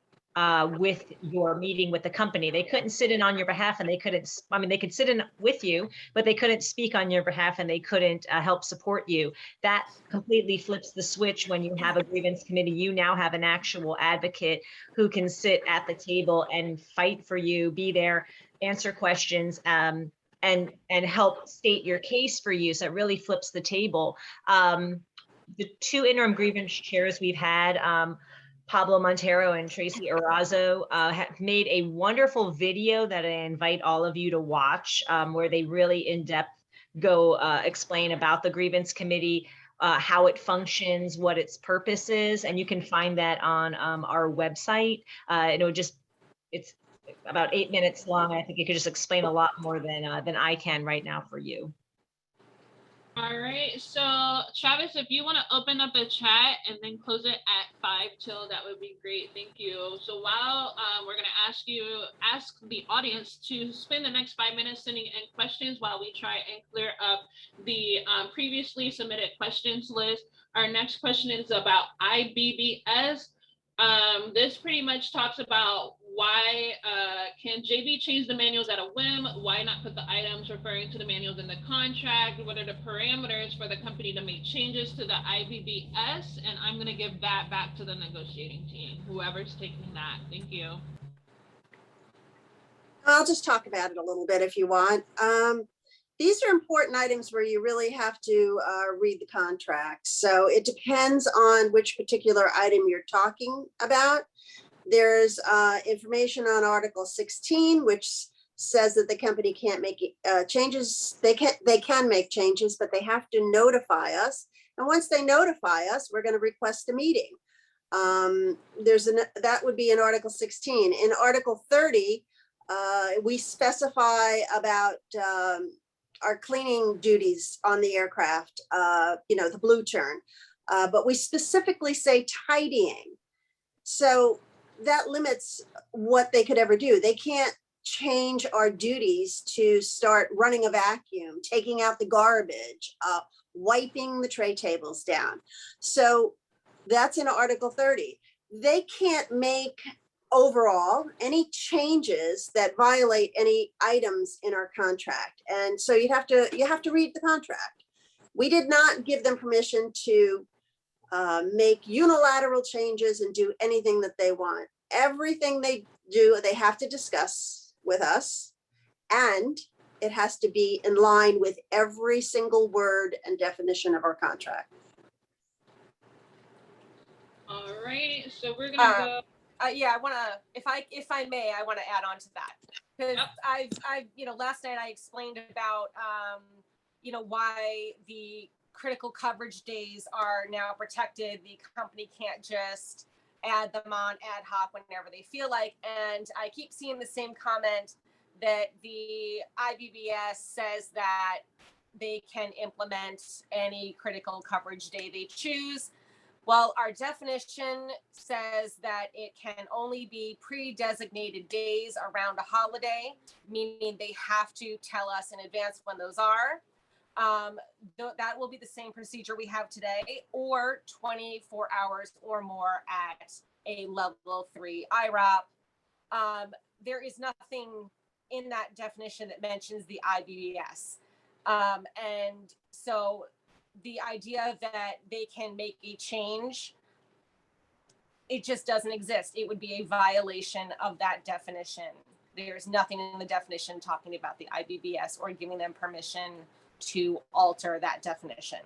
with your meeting with the company. They couldn't sit in on your behalf, and they couldn't, I mean, they could sit in with you, but they couldn't speak on your behalf, and they couldn't help support you. That completely flips the switch when you have a grievance committee. You now have an actual advocate who can sit at the table and fight for you, be there, answer questions, and help state your case for you. So it really flips the table. The two interim grievance chairs we've had, Pablo Montero and Tracy Arazo, have made a wonderful video that I invite all of you to watch, where they really in-depth go explain about the grievance committee, how it functions, what its purpose is, and you can find that on our website. It's about 8 minutes long. I think it could just explain a lot more than I can right now for you. All right, so Travis, if you want to open up the chat and then close it at 5 till, that would be great. Thank you. So while we're going to ask the audience to spend the next 5 minutes sending in questions while we try and clear up the previously submitted questions list. Our next question is about IBBS. This pretty much talks about why can JB change the manuals at a whim? Why not put the items referring to the manuals in the contract? What are the parameters for the company to make changes to the IBBS? And I'm going to give that back to the negotiating team, whoever's taking that. Thank you. I'll just talk about it a little bit if you want. These are important items where you really have to read the contract. So it depends on which particular item you're talking about. There's information on Article 16, which says that the company can't make changes. They can make changes, but they have to notify us. And once they notify us, we're going to request a meeting. That would be in Article 16. In Article 30, we specify about our cleaning duties on the aircraft, the blue turn, but we specifically say tidying. So that limits what they could ever do. They can't change our duties to start running a vacuum, taking out the garbage, wiping the tray tables down. So that's in Article 30. They can't make overall any changes that violate any items in our contract. And so you have to read the contract. We did not give them permission to make unilateral changes and do anything that they want. Everything they do, they have to discuss with us, and it has to be in line with every single word and definition of our contract. All right, so we're gonna go. Yeah, I want to, if I may, I want to add on to that, because I've last night I explained about why the critical coverage days are now protected. The company can't just add them on ad hoc whenever they feel like. And I keep seeing the same comment that the IBBS says that they can implement any critical coverage day they choose. Well, our definition says that it can only be pre-designated days around a holiday, meaning they have to tell us in advance when those are. That will be the same procedure we have today, or 24 hours or more at a level 3 IROP. There is nothing in that definition that mentions the IBBS. And so the idea that they can make a change, it just doesn't exist. It would be a violation of that definition. There's nothing in the definition talking about the IBBS or giving them permission to alter that definition.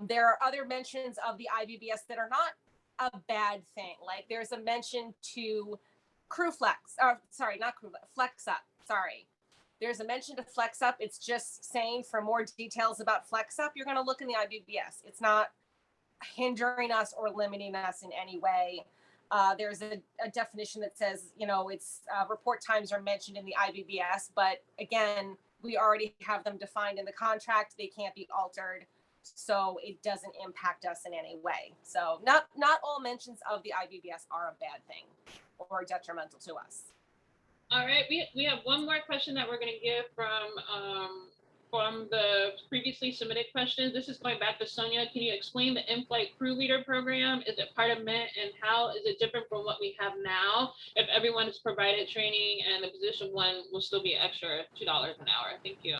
There are other mentions of the IBBS that are not a bad thing. Like there's a mention to flex up, sorry. There's a mention to flex up. It's just saying for more details about flex up, you're gonna look in the IBBS. It's not hindering us or limiting us in any way. There's a definition that says, it's report times are mentioned in the IBBS, but again, we already have them defined in the contract. They can't be altered, so it doesn't impact us in any way. So not all mentions of the IBBS are a bad thing or detrimental to us. All right, we have one more question that we're going to give from the previously submitted questions. This is going back to Sonia. Can you explain the in-flight crew leader program? Is it part of Mint, and how is it different from what we have now? If everyone is provided training, and the position one will still be extra $2 an hour. Thank you.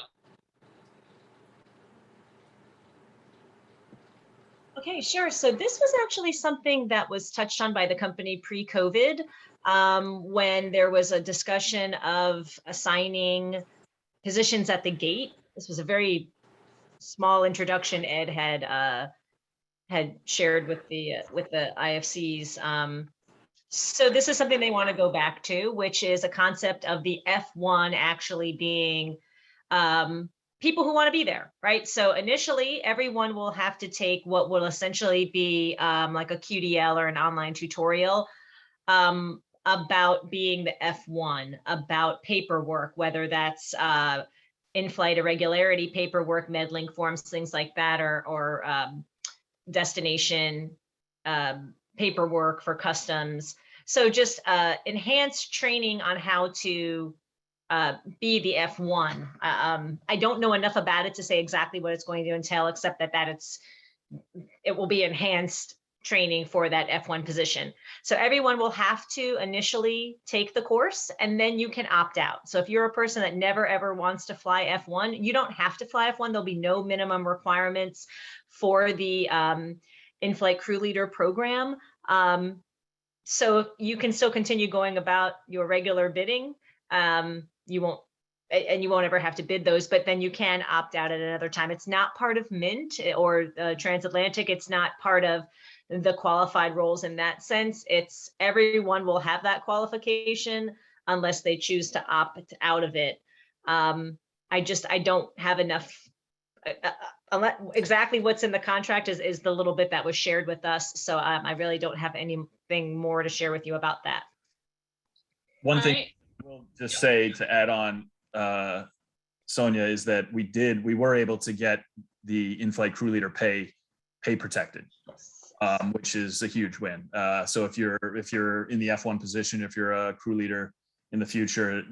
Okay, sure. So this was actually something that was touched on by the company pre-COVID, when there was a discussion of assigning positions at the gate. This was a very small introduction Ed had shared with the IFCs. So this is something they want to go back to, which is a concept of the F1 actually being people who want to be there, right? So initially, everyone will have to take what will essentially be like a QDL or an online tutorial about being the F1, about paperwork, whether that's in-flight irregularity paperwork, medlink forms, things like that, or destination paperwork for customs. So just enhanced training on how to be the F1. I don't know enough about it to say exactly what it's going to entail, except that it will be enhanced training for that F1 position. So everyone will have to initially take the course, and then you can opt out. So if you're a person that never ever wants to fly F1, you don't have to fly F1. There'll be no minimum requirements for the in-flight crew leader program. So you can still continue going about your regular bidding. You won't ever have to bid those, but then you can opt out at another time. It's not part of Mint or Transatlantic. It's not part of the qualified roles in that sense. It's everyone will have that qualification unless they choose to opt out of it. I don't have enough. Exactly what's in the contract is the little bit that was shared with us. So I really don't have anything more to share with you about that. One thing we'll just say to add on, Sonia, is that we were able to get the in-flight crew leader pay protected, which is a huge win. So if you're in the F1 position, if you're a crew leader in the future,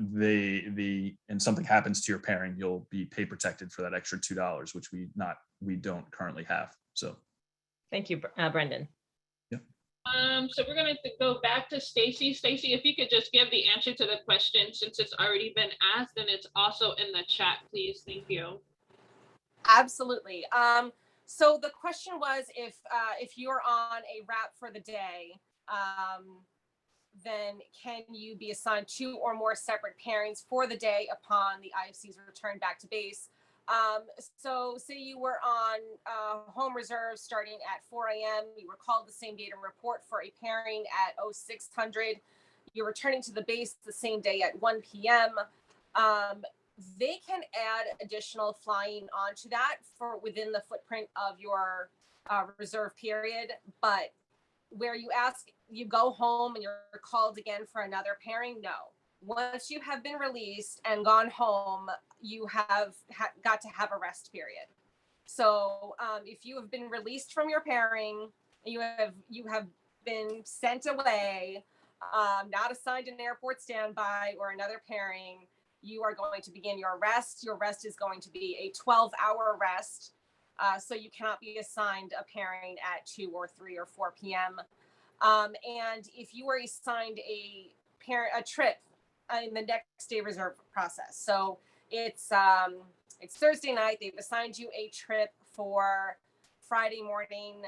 and something happens to your pairing, you'll be pay protected for that extra $2, which we don't currently have. So thank you, Brendan. So we're going to go back to Stacy. Stacy, if you could just give the answer to the question, since it's already been asked and it's also in the chat, please. Thank you. Absolutely. So the question was, if you're on a wrap for the day, then can you be assigned 2 or more separate pairings for the day upon the IFC's return back to base? So say you were on home reserve starting at 4 a.m. You were called the same day to report for a pairing at 0600. You're returning to the base the same day at 1 p.m. They can add additional flying onto that for within the footprint of your reserve period. But where you go home and you're called again for another pairing, no. Once you have been released and gone home, you have got to have a rest period. So if you have been released from your pairing, you have been sent away, not assigned an airport standby or another pairing, you are going to begin your rest. Your rest is going to be a 12-hour rest. So you cannot be assigned a pairing at 2 or 3 or 4 p.m. And if you were assigned a trip in the next day reserve process. So it's Thursday night. They've assigned you a trip for Friday morning.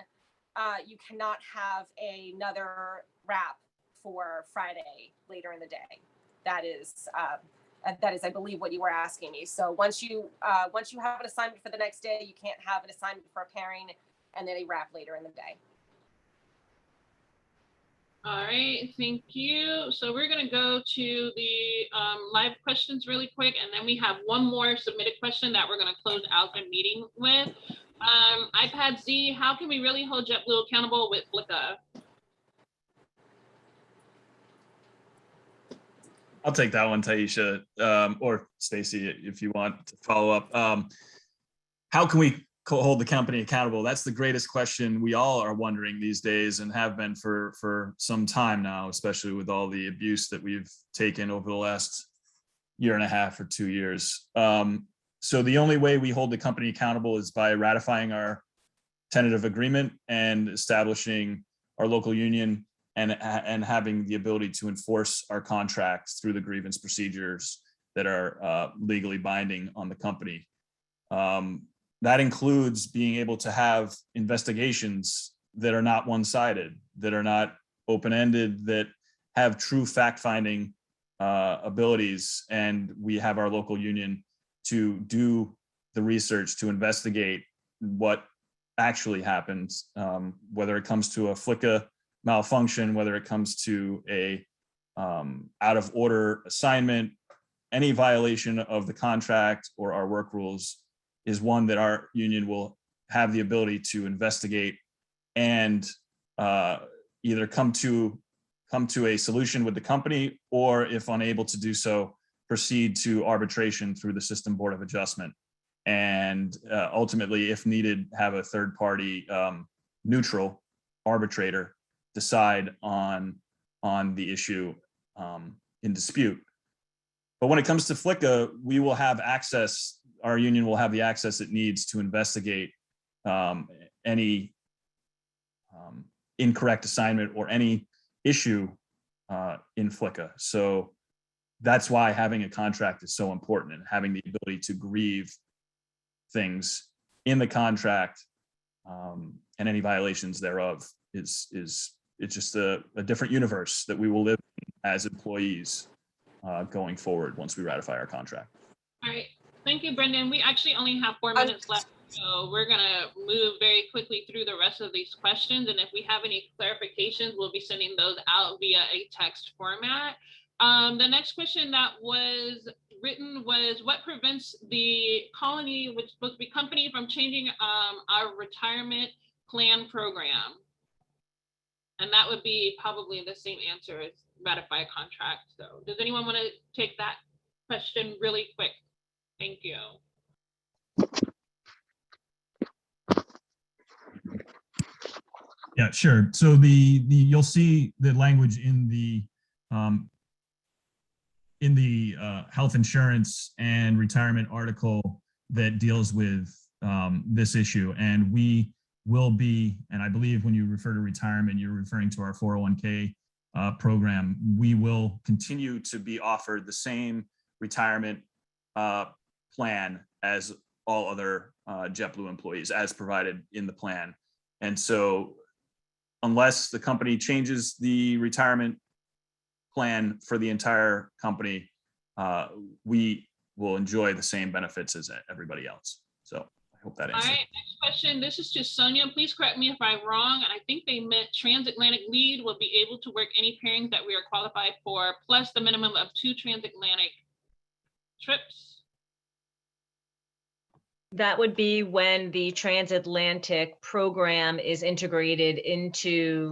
You cannot have another wrap for Friday later in the day. That is, I believe, what you were asking me. So once you have an assignment for the next day, you can't have an assignment for a pairing and then a wrap later in the day. All right, thank you. So we're going to go to the live questions really quick, and then we have one more submitted question that we're going to close out the meeting with. iPad Z, how can we really hold JetBlue accountable with FLICA? I'll take that one, Taisha, or Stacy, if you want to follow up. How can we hold the company accountable? That's the greatest question we all are wondering these days, and have been for some time now, especially with all the abuse that we've taken over the last year and a half or 2 years. So the only way we hold the company accountable is by ratifying our tentative agreement and establishing our local union and having the ability to enforce our contracts through the grievance procedures that are legally binding on the company. That includes being able to have investigations that are not one-sided, that are not open-ended, that have true fact-finding abilities. And we have our local union to do the research, to investigate what actually happens, whether it comes to a FLICA malfunction, whether it comes to a out of order assignment, any violation of the contract or our work rules is one that our union will have the ability to investigate and either come to a solution with the company, or if unable to do so, proceed to arbitration through the System Board of Adjustment. And ultimately, if needed, have a third party neutral arbitrator decide on the issue in dispute. But when it comes to FLICA, we will have access, our union will have the access it needs to investigate any incorrect assignment or any issue in FLICA. So that's why having a contract is so important, and having the ability to grieve things in the contract and any violations thereof it's just a different universe that we will live in as employees going forward once we ratify our contract. All right, thank you, Brendan. We actually only have 4 minutes left, so we're gonna move very quickly through the rest of these questions. And if we have any clarifications, we'll be sending those out via a text format. The next question that was written was, what prevents the colony, which is supposed to be company, from changing our retirement plan program? And that would be probably the same answer as ratify a contract. So does anyone want to take that question really quick? Thank you. Yeah, sure. So the you'll see the language in the health insurance and retirement article that deals with this issue. And we will be, and I believe when you refer to retirement, you're referring to our 401k program. We will continue to be offered the same retirement plan as all other JetBlue employees, as provided in the plan. And so unless the company changes the retirement plan for the entire company, we will enjoy the same benefits as everybody else. So I hope that answers. All right, next question. This is to Sonia. Please correct me if I'm wrong. And I think they meant transatlantic lead will be able to work any pairings that we are qualified for, plus the minimum of 2 transatlantic trips. That would be when the transatlantic program is integrated into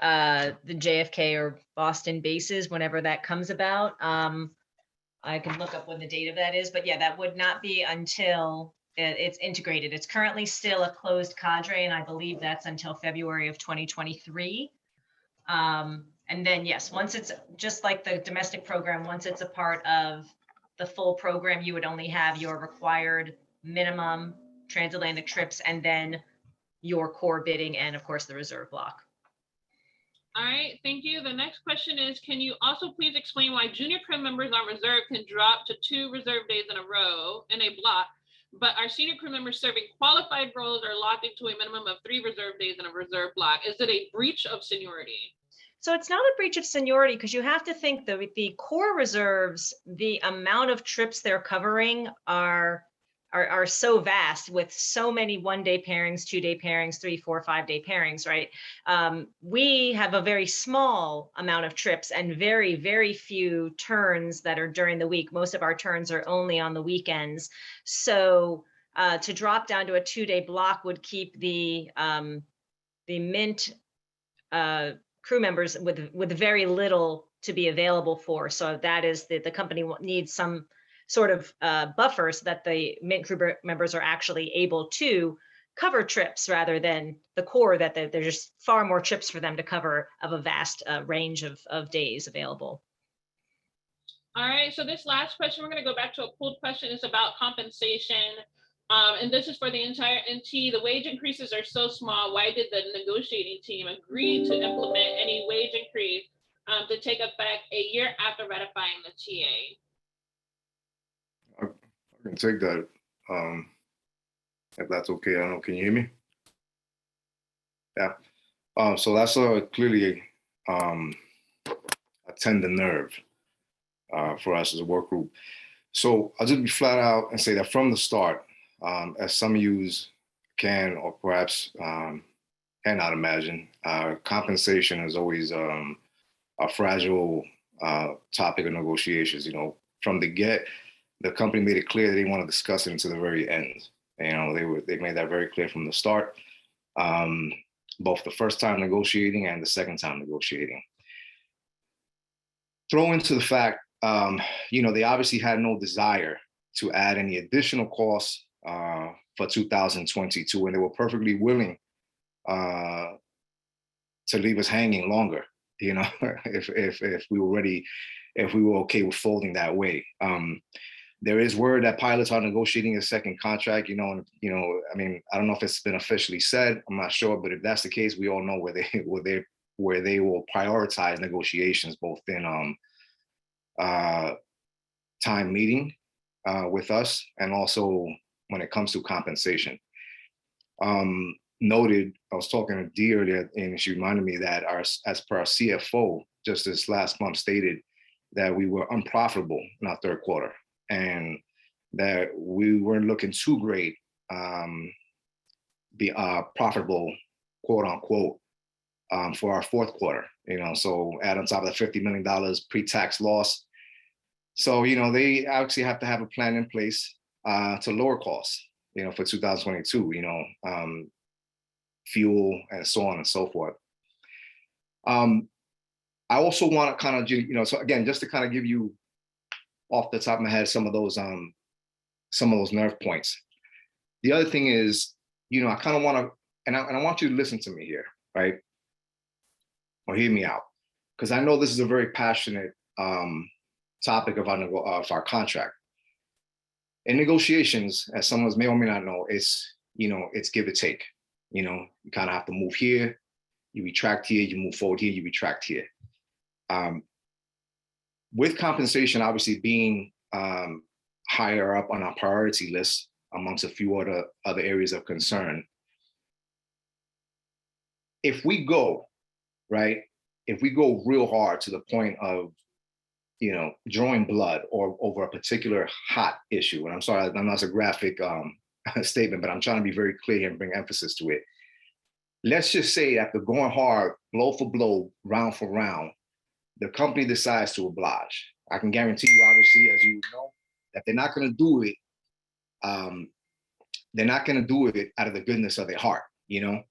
the JFK or Boston bases, whenever that comes about. I can look up when the date of that is, but yeah, that would not be until it's integrated. It's currently still a closed cadre, and I believe that's until February of 2023. And then yes, once it's just like the domestic program, once it's a part of the full program, you would only have your required minimum transatlantic trips and then your core bidding and of course the reserve block. All right, thank you. The next question is, can you also please explain why junior crew members on reserve can drop to 2 reserve days in a row in a block, but our senior crew members serving qualified roles are locked into a minimum of 3 reserve days in a reserve block? Is it a breach of seniority? So it's not a breach of seniority, because you have to think that with the core reserves, the amount of trips they're covering are so vast, with so many 1-day pairings, 2-day pairings, 3, 4, 5-day pairings, right? We have a very small amount of trips and very, very few turns that are during the week. Most of our turns are only on the weekends. So to drop down to a 2-day block would keep the Mint crew members with very little to be available for. So that is the company needs some sort of buffer so that the Mint crew members are actually able to cover trips rather than the core, that there's just far more trips for them to cover of a vast range of days available. All right, so this last question, we're going to go back to a pooled question, is about compensation. And this is for the entire NT. The wage increases are so small. Why did the negotiating team agree to implement any wage increase to take effect a year after ratifying the TA? I can take that, if that's okay. I don't know, can you hear me? Yeah. So that's clearly a tender nerve for us as a work group. So I'll just be flat out and say that from the start, as some of you can or perhaps cannot imagine, compensation is always a fragile topic of negotiations. You know, from the get, the company made it clear that they want to discuss it until the very end. You know, they made that very clear from the start, both the first time negotiating and the second time negotiating. Throw into the fact, you know, they obviously had no desire to add any additional costs for 2022, and they were perfectly willing to leave us hanging longer. You know, if we were ready, if we were okay with folding that way. There is word that pilots are negotiating a second contract. You know, and I mean, I don't know if it's been officially said. I'm not sure, but if that's the case, we all know where they will prioritize negotiations, both in time meeting with us and also when it comes to compensation. Noted, I was talking to Dee earlier, and she reminded me that as per our CFO, just this last month stated that we were unprofitable in our third quarter, and that we weren't looking too great, be profitable, quote unquote, for our fourth quarter. You know, so add on top of the $50 million pre-tax loss. So, you know, they actually have to have a plan in place to lower costs, you know, for 2022, you know, fuel and so on and so forth. I also want to kind of, you know, so again, just to kind of give you off the top of my head some of those nerve points. The other thing is, you know, I kind of want to, and I want you to listen to me here, right? Or hear me out, because I know this is a very passionate topic of our contract. In negotiations, as some of us may or may not know, it's, you know, it's give or take. You know, you kind of have to move here, you retract here, you move forward here, you retract here. With compensation obviously being higher up on our priority list amongst a few other areas of concern, if we go, right, if we go real hard to the point of, you know, drawing blood or over a particular hot issue, and I'm sorry, I'm not a graphic statement, but I'm trying to be very clear here and bring emphasis to it. Let's just say after going hard, blow for blow, round for round, the company decides to oblige. I can guarantee you, obviously, as you know, that they're not going to do it. They're not going to do it out of the goodness of their heart. You know,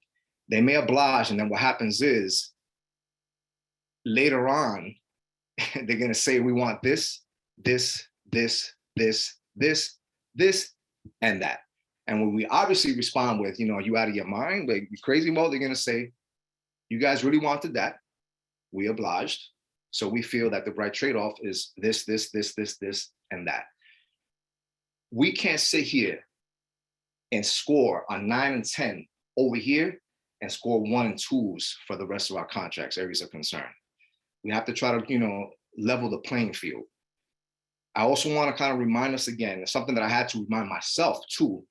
they may oblige, and then what happens is later on, they're going to say, we want this, this, this, this, this, this, and that. And when we obviously respond with, you know, are you out of your mind? Like, you crazy? Well, they're going to say, you guys really wanted that. We obliged. So we feel that the right trade-off is this, this, this, this, this, and that. We can't sit here and score a 9 and 10 over here and score 1 and 2s for the rest of our contracts, areas of concern. We have to try to, you know, level the playing field. I also want to kind of remind us again, something that I had to remind myself too,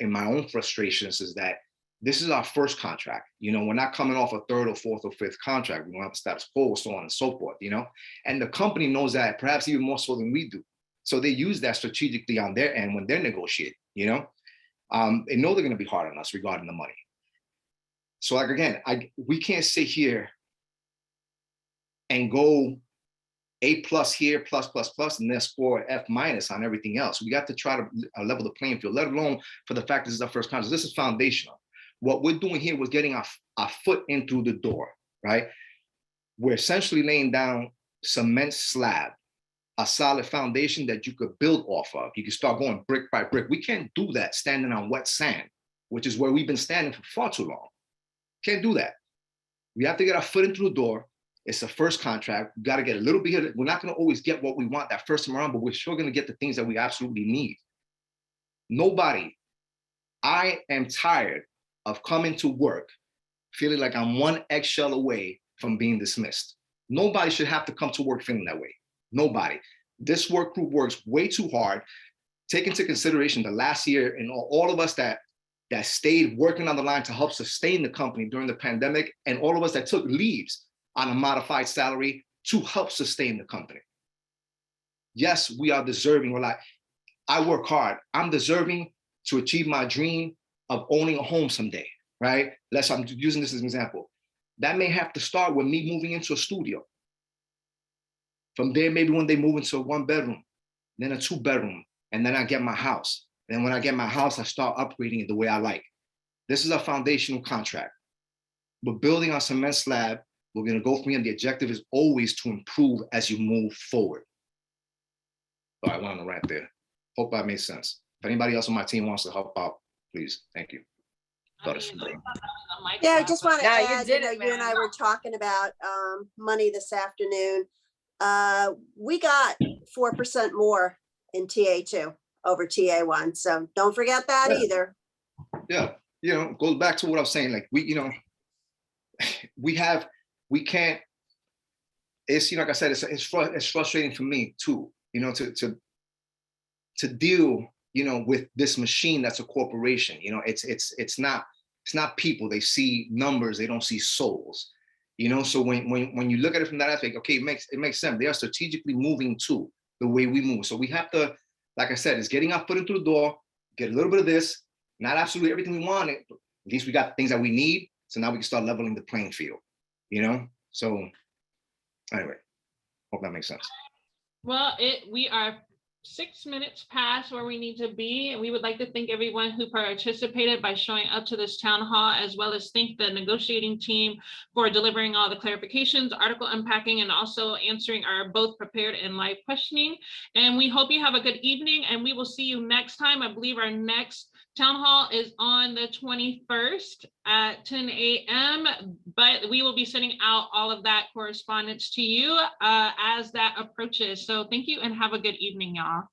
in my own frustrations, is that this is our first contract. You know, we're not coming off a third or fourth or fifth contract. We don't have a status quo, so on and so forth, you know? And the company knows that perhaps even more so than we do. So they use that strategically on their end when they're negotiating, you know? They know they're going to be hard on us regarding the money. So like, again, we can't sit here and go A+ here, plus, and then score F- on everything else. We got to try to level the playing field, let alone for the fact this is our first contract. This is foundational. What we're doing here was getting our foot in through the door, right? We're essentially laying down cement slab, a solid foundation that you could build off of. You can start going brick by brick. We can't do that standing on wet sand, which is where we've been standing for far too long. Can't do that. We have to get our foot in through the door. It's the first contract. We got to get a little bit. We're not going to always get what we want that first time around, but we're sure going to get the things that we absolutely need. Nobody, I am tired of coming to work feeling like I'm one eggshell away from being dismissed. Nobody should have to come to work feeling that way. Nobody. This work group works way too hard. Take into consideration the last year and all of us that stayed working on the line to help sustain the company during the pandemic, and all of us that took leaves on a modified salary to help sustain the company. Yes, we are deserving. We're like, I work hard. I'm deserving to achieve my dream of owning a home someday, right? I'm using this as an example. That may have to start with me moving into a studio. From there, maybe one day move into a 1-bedroom, then a 2-bedroom, and then I get my house. And when I get my house, I start upgrading it the way I like. This is a foundational contract. We're building our cement slab. We're going to go from here. And the objective is always to improve as you move forward. So I went on the rant there. Hope that made sense. If anybody else on my team wants to help out, please. Thank you. Yeah, I just want to No, you add, did you know, it, you and man. I were talking about money this afternoon. We got 4% more in TA2 over TA1. So don't forget that either. Yeah, you know, goes back to what I was saying. Like we can't. It's, you know, like I said, it's frustrating for me too. You know, to deal, you know, with this machine that's a corporation. You know, it's not people. They see numbers. They don't see souls. You know, so when you look at it from that aspect, okay, it makes sense. They are strategically moving to the way we move. So we have to, like I said, it's getting our foot in through the door, get a little bit of this, not absolutely everything we want, but at least we got things that we need. So now we can start leveling the playing field, you know? So anyway, hope that makes sense. Well, we are 6 minutes past where we need to be, and we would like to thank everyone who participated by showing up to this town hall, as well as thank the negotiating team for delivering all the clarifications, article unpacking, and also answering our both prepared and live questioning. And we hope you have a good evening, and we will see you next time. I believe our next town hall is on the 21st at 10 a.m., but we will be sending out all of that correspondence to you as that approaches. So thank you and have a good evening, y'all.